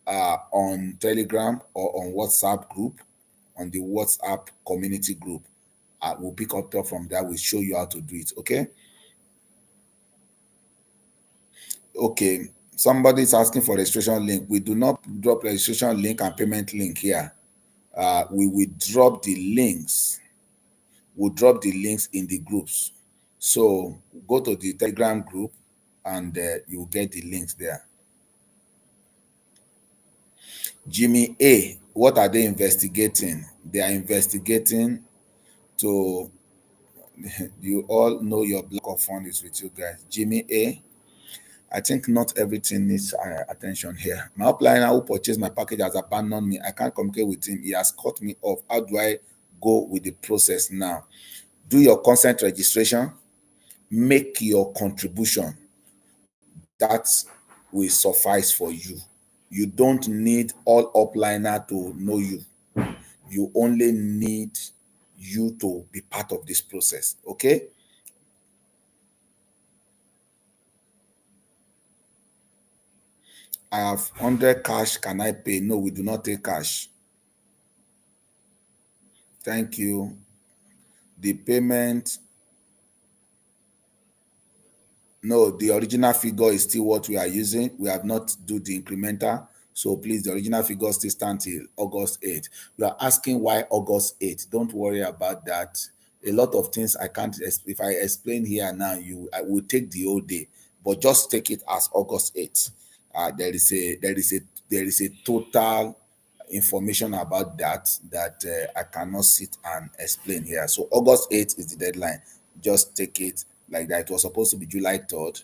on Telegram or on WhatsApp group, on the WhatsApp community group. We'll pick up from there. We'll show you how to do it. Okay. Okay. Somebody's asking for registration link. We do not drop registration link and payment link here. We will drop the links. We'll drop the links in the groups. So go to the Telegram group and you'll get the links there. Jimmy A, what are they investigating? They are investigating to, you all know your block of fund is with you guys. Jimmy A, I think not everything needs attention here. My upliner who purchased my package has abandoned me. I can't communicate with him. He has cut me off. How do I go with the process now? Do your consent registration. Make your contribution. That will suffice for you. You don't need all upliner to know you. You only need you to be part of this process. Okay? I have 100 cash. Can I pay? No, we do not take cash. Thank you. The payment, no, the original figure is still what we are using. We have not do the incremental. So please, the original figure still stand till August 8th. You are asking why August 8th. Don't worry about that. A lot of things I can't, if I explain here now, I will take the whole day, but just take it as August 8th. There is a total information about that I cannot sit and explain here. So August 8th is the deadline. Just take it like that. It was supposed to be July 3rd.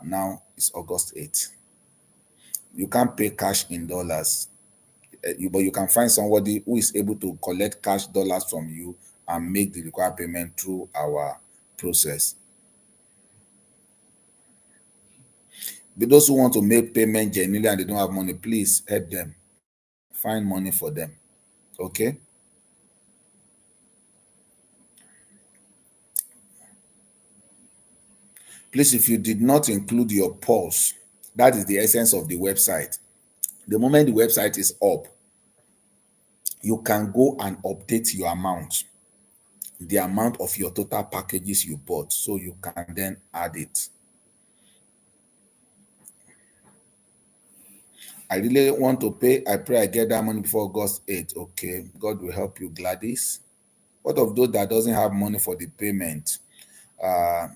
Now it's August 8th. You can't pay cash in dollars, but you can find somebody who is able to collect cash dollars from you and make the required payment through our process. But those who want to make payment genuinely and they don't have money, please help them. Find money for them. Okay? Please, if you did not include your pulse, that is the essence of the website. The moment the website is up, you can go and update your amount, the amount of your total packages you bought, so you can then add it. I really want to pay. I pray I get that money before August 8th. Okay, God will help you, Gladys. What of those that doesn't have money for the payment? Uh,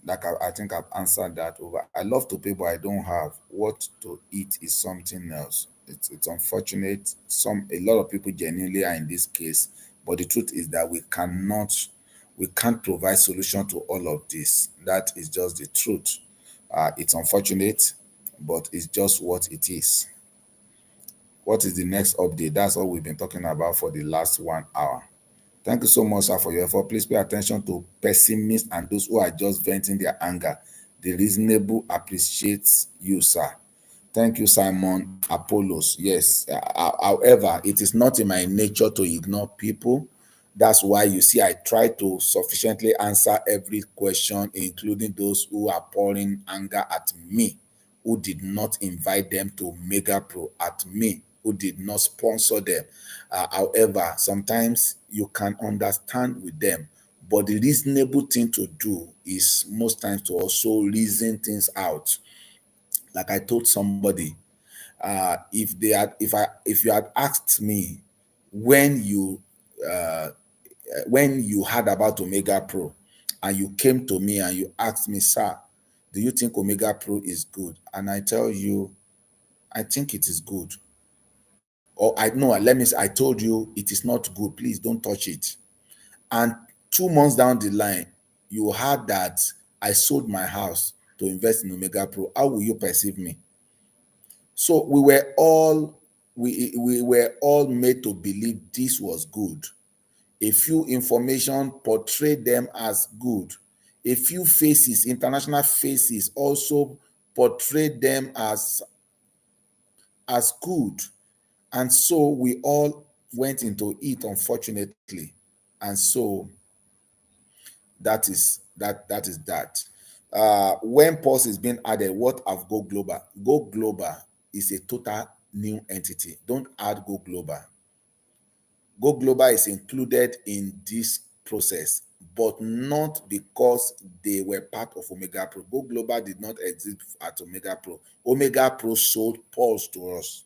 like I think I've answered that over. I love to pay, but I don't have. What to eat is something else. It's unfortunate. A lot of people genuinely are in this case, but the truth is that we can't provide solution to all of this. That is just the truth. It's unfortunate, but it's just what it is. What is the next update? That's all we've been talking about for the last 1 hour. Thank you so much, sir, for your effort. Please pay attention to pessimists and those who are just venting their anger. The reasonable appreciates you, sir. Thank you, Simon Apollos. Yes. However, it is not in my nature to ignore people. That's why you see I try to sufficiently answer every question, including those who are pouring anger at me, who did not invite them to Mega Pro, at me, who did not sponsor them. However, sometimes you can understand with them, but the reasonable thing to do is most times to also reason things out. Like I told somebody, if you had asked me when you heard about Omega Pro and you came to me and you asked me, sir, do you think Omega Pro is good? And I tell you, I think it is good. Or I know, let me say, I told you it is not good. Please don't touch it. And 2 months down the line, you heard that I sold my house to invest in Omega Pro. How will you perceive me? So we were all made to believe this was good. A few information portrayed them as good. A few faces, international faces, also portrayed them as good. And so we all went into it, unfortunately. And so that is that. When pulse is being added, what of Go Global? Go Global is a total new entity. Don't add Go Global. Go Global is included in this process, but not because they were part of Omega Pro. Go Global did not exist at Omega Pro. Omega Pro sold Pulse to us.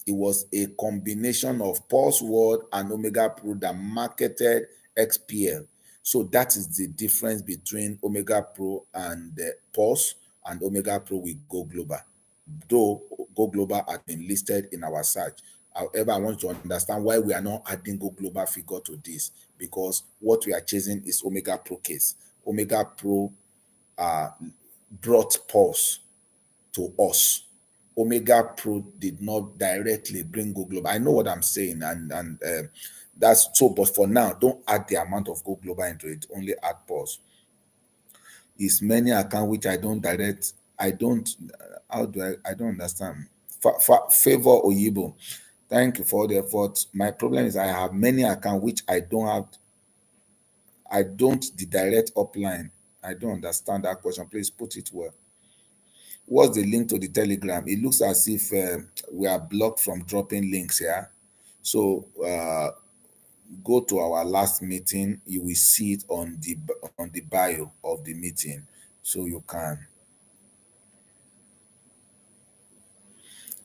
It was a combination of Pulse World and Omega Pro that marketed XPL. So that is the difference between Omega Pro and Pulse, and Omega Pro with Go Global. Though Go Global had been listed in our search. However, I want you to understand why we are not adding Go Global figure to this, because what we are chasing is Omega Pro case. Omega Pro brought Pulse to us. Omega Pro did not directly bring Go Global. I know what I'm saying, and that's so. But for now, don't add the amount of Go Global into it. Only add Pulse. Is many account which I don't direct. I don't. How do I? I don't understand. Favor Oyibo. Thank you for the effort. My problem is I have many account which I don't have. I don't the direct upline. I don't understand that question. Please put it well. What's the link to the Telegram? It looks as if we are blocked from dropping links here. So go to our last meeting. You will see it on the bio of the meeting, so you can.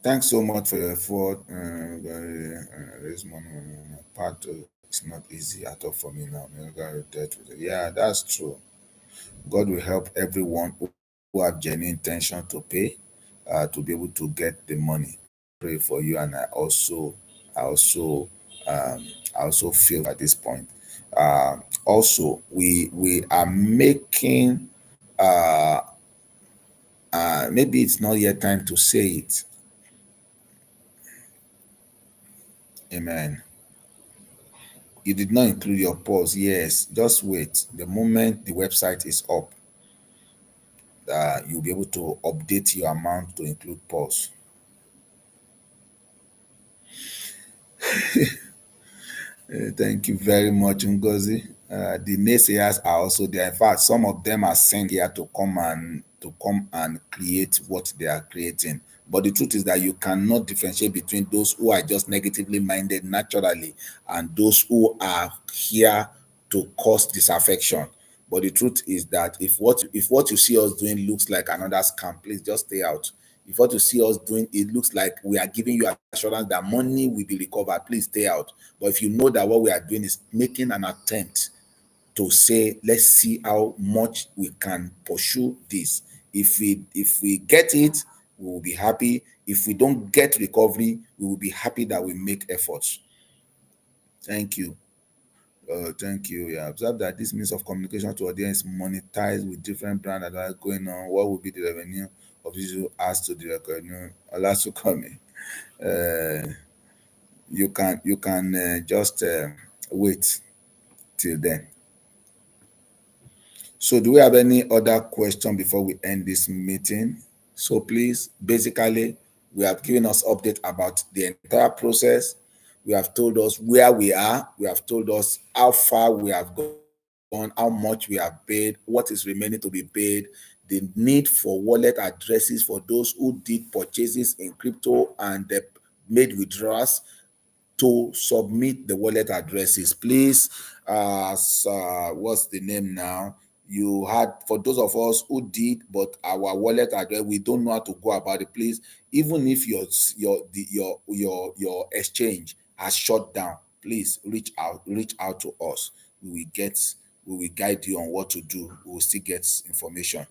Thanks so much for your effort. Raise money on my part. It's not easy at all for me now. Yeah, that's true. God will help everyone who have genuine intention to pay, to be able to get the money. Pray for you, and I also, I also feel at this point. Also, we are making Maybe it's not yet time to say it. Amen. You did not include your pause. Yes, just wait. The moment the website is up, you'll be able to update your amount to include pause. Thank you very much, Ngozi. The naysayers are also there. In fact, some of them are sent here to come and create what they are creating. But the truth is that you cannot differentiate between those who are just negatively minded naturally and those who are here to cause disaffection. But the truth is that if what you see us doing looks like another scam, please just stay out. If what you see us doing, it looks like we are giving you assurance that money will be recovered, please stay out. But if you know that what we are doing is making an attempt to say, let's see how much we can pursue this. If we get it, we will be happy. If we don't get recovery, we will be happy that we make efforts. Thank you. Thank you. Yeah, observe that this means of communication to audience monetized with different brands that are going on. What will be the revenue of this as to the revenue? Alas, to come in. You can just wait till then. So, do we have any other question before we end this meeting? So, please, basically, we have given us update about the entire process. We have told us where we are. We have told us how far we have gone, how much we have paid, what is remaining to be paid, the need for wallet addresses for those who did purchases in crypto and made withdrawals to submit the wallet addresses. Please, what's the name now? You had, for those of us who did, but our wallet address, we don't know how to go about it. Please, even if your exchange has shut down, please reach out to us. We will get we will guide you on what to do. We will still get information.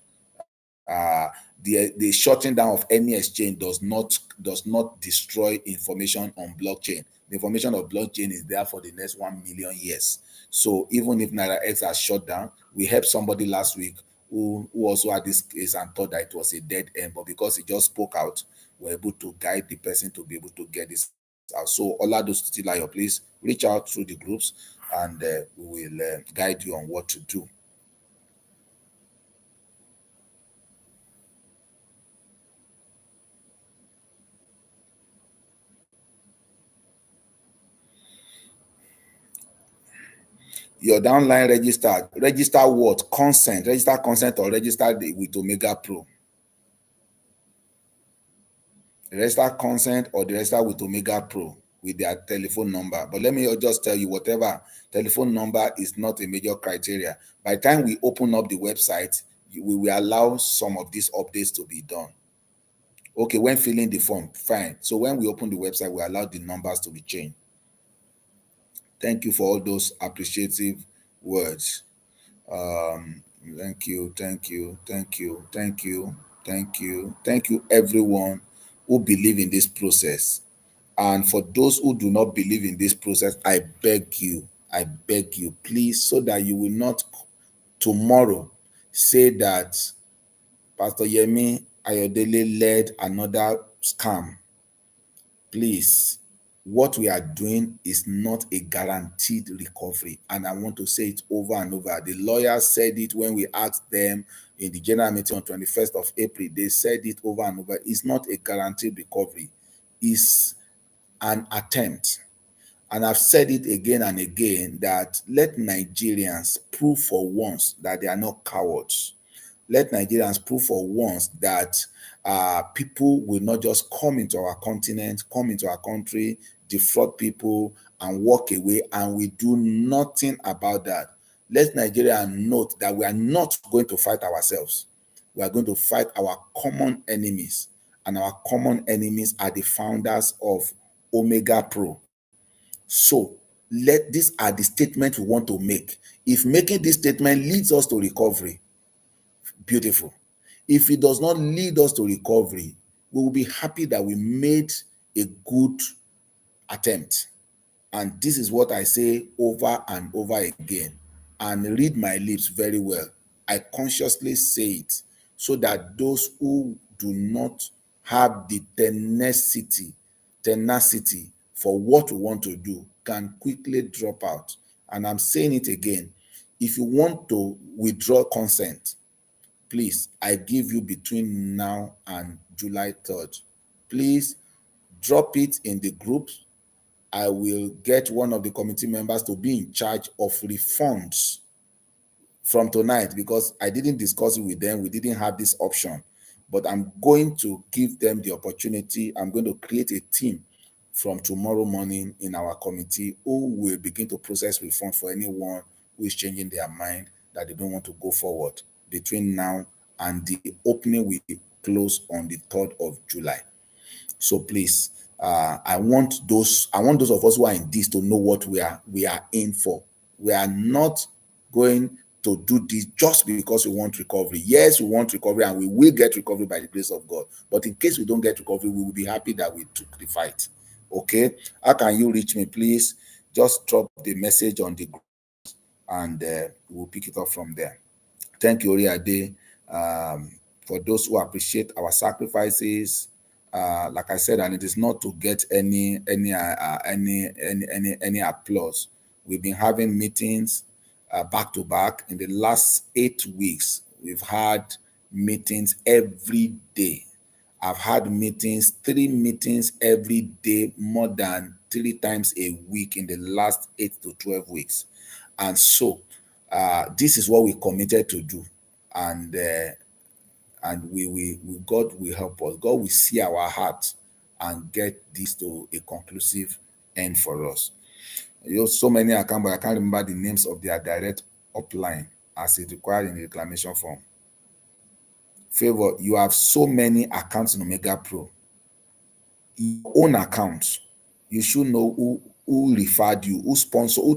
The shutting down of any exchange does not destroy information on blockchain. The information of blockchain is there for the next 1 million years. So even if Naira X has shut down, we helped somebody last week who also had this case and thought that it was a dead end, but because he just spoke out, we're able to guide the person to be able to get this out. So all those still are your, please reach out through the groups, and we will guide you on what to do. Your downline register what? Consent, register consent, or register with Omega Pro. Register consent or the register with Omega Pro with their telephone number. But let me just tell you, whatever telephone number is not a major criteria. By the time we open up the website, we will allow some of these updates to be done. Okay, when filling the form, fine. So when we open the website, we allow the numbers to be changed. Thank you for all those appreciative words. Thank you, thank you, thank you, thank you, thank you, thank you, everyone who believe in this process. And for those who do not believe in this process, I beg you, please, so that you will not tomorrow say that Pastor Yemi Ayodele led another scam. Please, what we are doing is not a guaranteed recovery. And I want to say it over and over. The lawyers said it when we asked them in the general meeting on 21st of April. They said it over and over. It's not a guaranteed recovery. It's an attempt. And I've said it again and again that let Nigerians prove for once that they are not cowards. Let Nigerians prove for once that people will not just come into our continent, come into our country, defraud people, and walk away, and we do nothing about that. Let Nigeria note that we are not going to fight ourselves. We are going to fight our common enemies, and our common enemies are the founders of Omega Pro. So these are the statements we want to make. If making this statement leads us to recovery, beautiful. If it does not lead us to recovery, we will be happy that we made a good attempt. And this is what I say over and over again. And read my lips very well. I consciously say it so that those who do not have the tenacity for what we want to do can quickly drop out. And I'm saying it again, if you want to withdraw consent, please, I give you between now and July 3rd. Please drop it in the group. I will get one of the committee members to be in charge of refunds from tonight, because I didn't discuss it with them. We didn't have this option, but I'm going to give them the opportunity. I'm going to create a team from tomorrow morning in our committee who will begin to process refund for anyone who is changing their mind that they don't want to go forward between now and the opening will close on the 3rd of July. So please, I want those of us who are in this to know what we are in for. We are not going to do this just because we want recovery. Yes, we want recovery, and we will get recovery by the grace of God. But in case we don't get recovery, we will be happy that we took the fight. Okay? How can you reach me? Please just drop the message on the group, and we'll pick it up from there. Thank you, Oriade. For those who appreciate our sacrifices, like I said, and it is not to get any applause. We've been having meetings back to back. In the last 8 weeks, we've had meetings every day. I've had meetings, 3 meetings every day, more than 3 times a week in the last 8 to 12 weeks. And so this is what we committed to do. And we God will help us. God will see our hearts and get this to a conclusive end for us. So many accounts, but I can't remember the names of their direct upline as it required in the reclamation form. Favor, you have so many accounts in Omega Pro. Your own accounts, you should know who referred you, who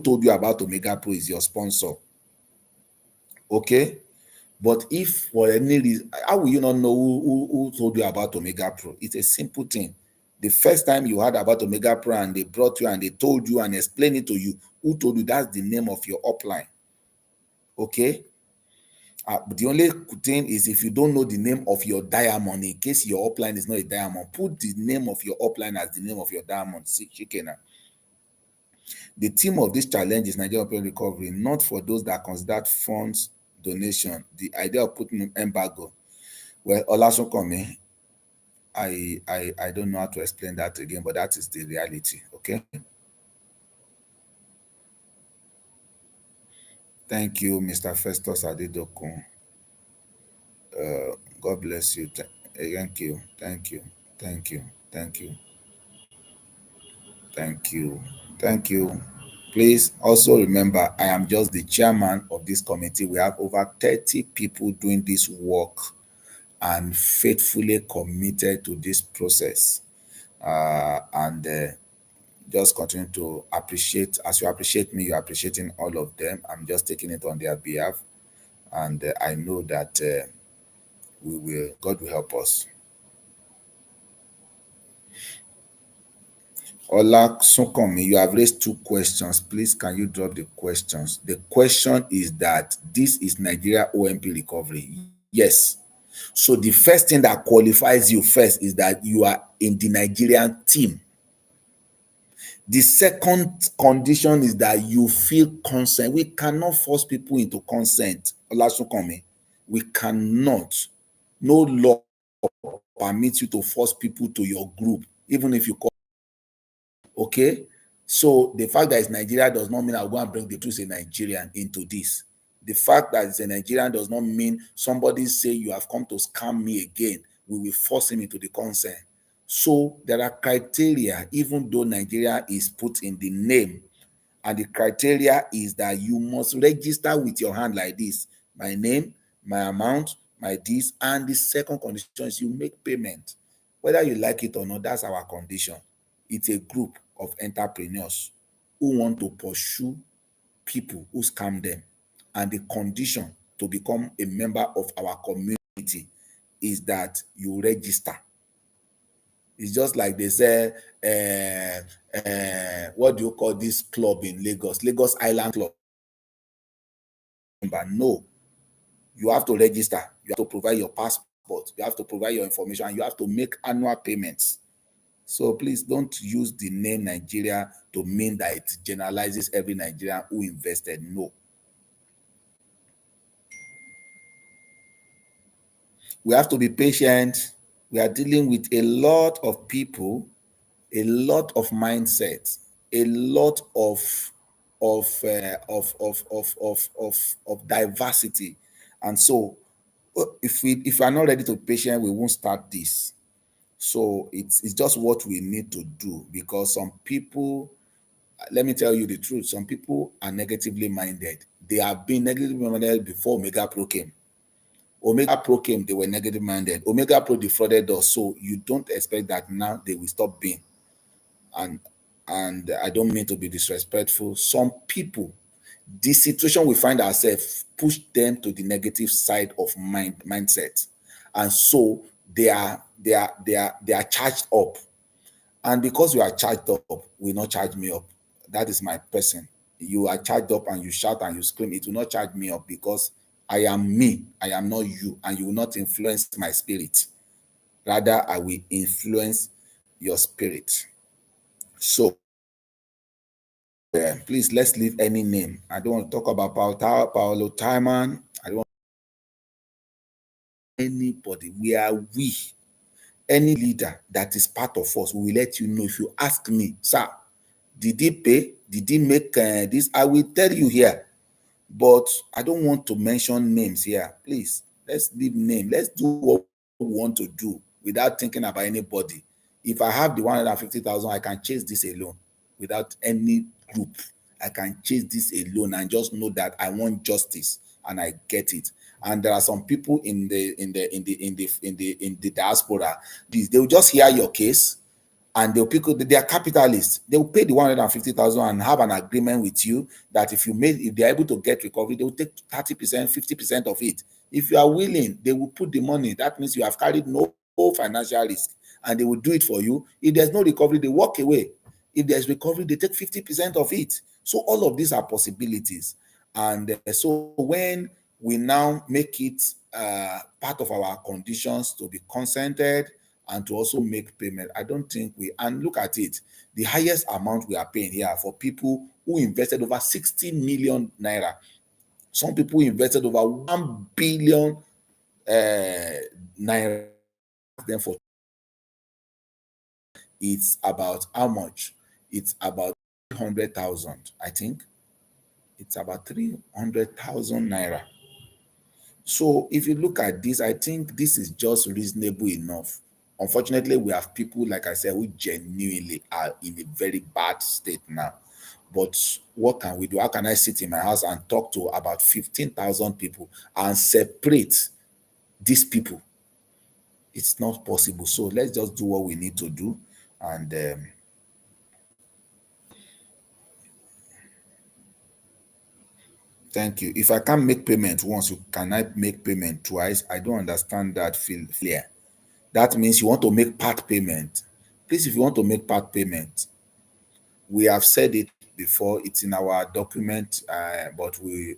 told you about Omega Pro is your sponsor. Okay? But if for any reason, how will you not know who told you about Omega Pro? It's a simple thing. The first time you heard about Omega Pro and they brought you and they told you and explained it to you, who told you? That's the name of your upline. Okay? But the only thing is, if you don't know the name of your diamond, in case your upline is not a diamond, put the name of your upline as the name of your diamond. The theme of this challenge is Nigerian Oil recovery, not for those that consider funds donation. The idea of putting an embargo. Well, Olasunkanmi, I don't know how to explain that again, but that is the reality. Okay. Thank you, Mr. Festus Adedokun. God bless you. Thank you. Thank you. Thank you. Thank you. Thank you. Thank you. Please also remember, I am just the chairman of this committee. We have over 30 people doing this work and faithfully committed to this process. And just continue to appreciate. As you appreciate me, you're appreciating all of them. I'm just taking it on their behalf. And I know that God will help us. Ola Sunkomi, you have raised 2 questions. Please, can you drop the questions? The question is that this is Nigeria OMP recovery. Yes. So the first thing that qualifies you first is that you are in the Nigerian team. The second condition is that you feel consent. We cannot force people into consent. Ola Sunkomi, we cannot. No law permits you to force people to your group, even if you call. Okay, so the fact that it's Nigeria does not mean I'll go and bring the truth a Nigerian into this. The fact that it's a Nigerian does not mean somebody say you have come to scam me again, we will force him into the consent. So there are criteria, even though Nigeria is put in the name, and the criteria is that you must register with your hand like this: my name, my amount, my this, and the second condition is you make payment. Whether you like it or not, that's our condition. It's a group of entrepreneurs who want to pursue people who scam them. And the condition to become a member of our community is that you register. It's just like they say, what do you call this club in Lagos? Lagos Island Club. But no, you have to register. You have to provide your passport, you have to provide your information, and you have to make annual payments. So please don't use the name Nigeria to mean that it generalizes every Nigerian who invested. No. We have to be patient. We are dealing with a lot of people, a lot of mindsets, a lot of diversity, and so if we are not ready to be patient, we won't start this. So it's just what we need to do, because some people, let me tell you the truth, some people are negatively minded. They have been negatively minded before Omega Pro came. Omega Pro came, they were negative minded. Omega Pro defrauded us, so you don't expect that now they will stop being. And I don't mean to be disrespectful. Some people, the situation we find ourselves push them to the negative side of mindset, and so they are charged up. And because you are charged up, will not charge me up. That is my person. You are charged up and you shout and you scream, it will not charge me up, because I am me, I am not you, and you will not influence my spirit. Rather, I will influence your spirit. So, please, let's leave any name. I don't want to talk about Paulo Taiman. I don't want anybody. We. Any leader that is part of us, we will let you know. If you ask me, sir, did he pay? Did he make this? I will tell you here. But I don't want to mention names here. Please, let's leave name. Let's do what we want to do without thinking about anybody. If I have the 150,000, I can chase this alone without any group. I can chase this alone and just know that I want justice and I get it. And there are some people in the diaspora. They will just hear your case and they'll pick up, they are capitalists. They will pay the 150,000 and have an agreement with you that if they are able to get recovery, they will take 30%, 50% of it. If you are willing, they will put the money. That means you have carried no financial risk, and they will do it for you. If there's no recovery, they walk away. If there's recovery, they take 50% of it. So all of these are possibilities. And so when we now make it part of our conditions to be consented and to also make payment, I don't think and look at it, the highest amount we are paying here for people who invested over 60 million naira. Some people invested over 1 billion naira. Then for it's about how much? It's about 300,000, I think. It's about 300,000 naira. So if you look at this, I think this is just reasonable enough. Unfortunately, we have people, like I said, who genuinely are in a very bad state now. But what can we do? How can I sit in my house and talk to about 15,000 people and separate these people? It's not possible. So let's just do what we need to do. And thank you. If I can't make payment once, can I make payment twice? I don't understand that feel clear. That means you want to make part payment. Please, if you want to make part payment, we have said it before. It's in our document, but we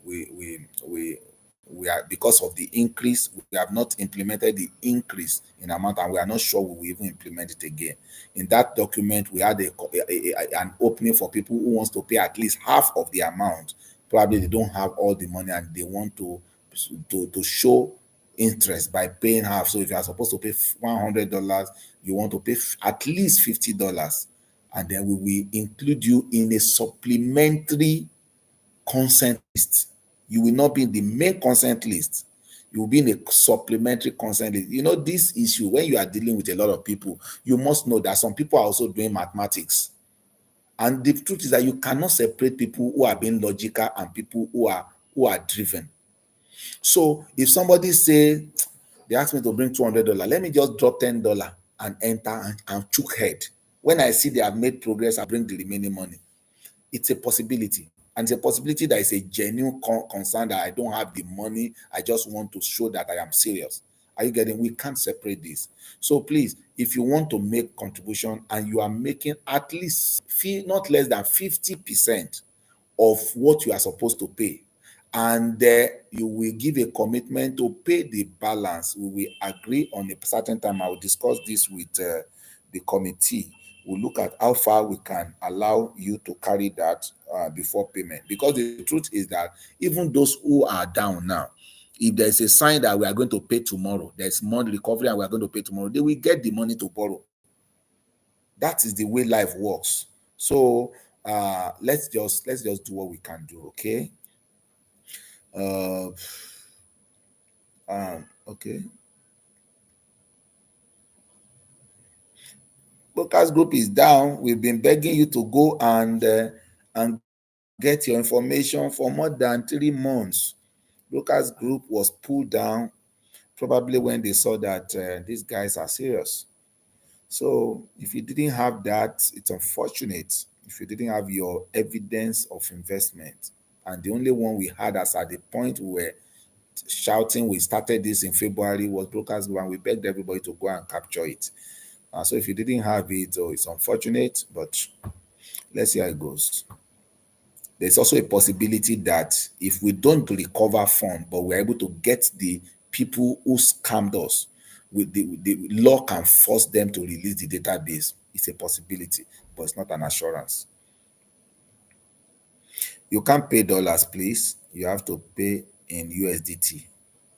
are, because of the increase, we have not implemented the increase in amount, and we are not sure we will even implement it again. In that document, we had an opening for people who wants to pay at least half of the amount. Probably they don't have all the money and they want to show interest by paying half. So if you are supposed to pay $100, you want to pay at least $50, and then we will include you in a supplementary consent list. You will not be in the main consent list. You will be in a supplementary consent list. You know, this issue, when you are dealing with a lot of people, you must know that some people are also doing mathematics. And the truth is that you cannot separate people who are being logical and people who are driven. So if somebody say they ask me to bring $200, let me just drop $10 and enter and chook head. When I see they have made progress, I bring the remaining money. It's a possibility. And it's a possibility that is a genuine concern that I don't have the money. I just want to show that I am serious. Are you getting? We can't separate this. So please, if you want to make contribution and you are making at least not less than 50% of what you are supposed to pay, and you will give a commitment to pay the balance. We will agree on a certain time. I will discuss this with the committee. We'll look at how far we can allow you to carry that before payment. Because the truth is that even those who are down now, if there's a sign that we are going to pay tomorrow, there's money recovery and we are going to pay tomorrow, they will get the money to borrow. That is the way life works. So let's just do what we can do, okay? Uh, okay. Brokers Group is down. We've been begging you to go and get your information for more than 3 months. Brokers Group was pulled down probably when they saw that these guys are serious. So if you didn't have that, it's unfortunate. If you didn't have your evidence of investment, and the only one we had as at the point we were shouting, we started this in February, was Brokers Group, and we begged everybody to go and capture it. So if you didn't have it, it's unfortunate, but let's see how it goes. There's also a possibility that if we don't recover fund, but we're able to get the people who scammed us, with the law can force them to release the database. It's a possibility, but it's not an assurance. You can't pay dollars, please. You have to pay in USDT.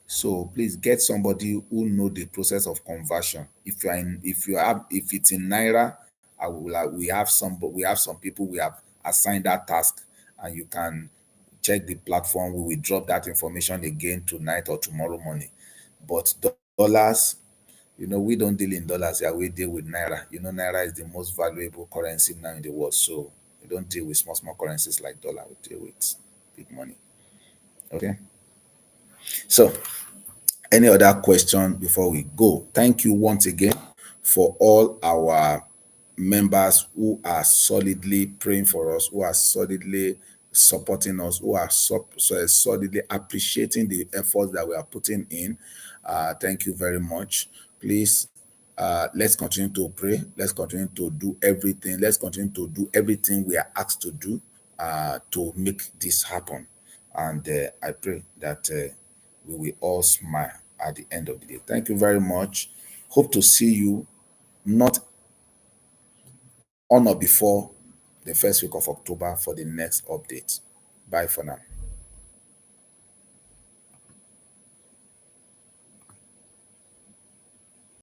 So please get somebody who know the process of conversion. If it's in naira, we have some people we have assigned that task, and you can check the platform. We will drop that information again tonight or tomorrow morning. But dollars, we don't deal in dollars. Yeah, we deal with naira. Naira is the most valuable currency now in the world. So we don't deal with small currencies like dollar. We deal with big money. Okay. So any other question before we go? Thank you once again for all our members who are solidly praying for us, who are solidly supporting us, who are solidly appreciating the efforts that we are putting in. Thank you very much. Please, let's continue to pray. Let's continue to do everything. Let's continue to do everything we are asked to do to make this happen. And I pray that we will all smile at the end of the day. Thank you very much. Hope to see you not on or before the first week of October for the next update. Bye for now.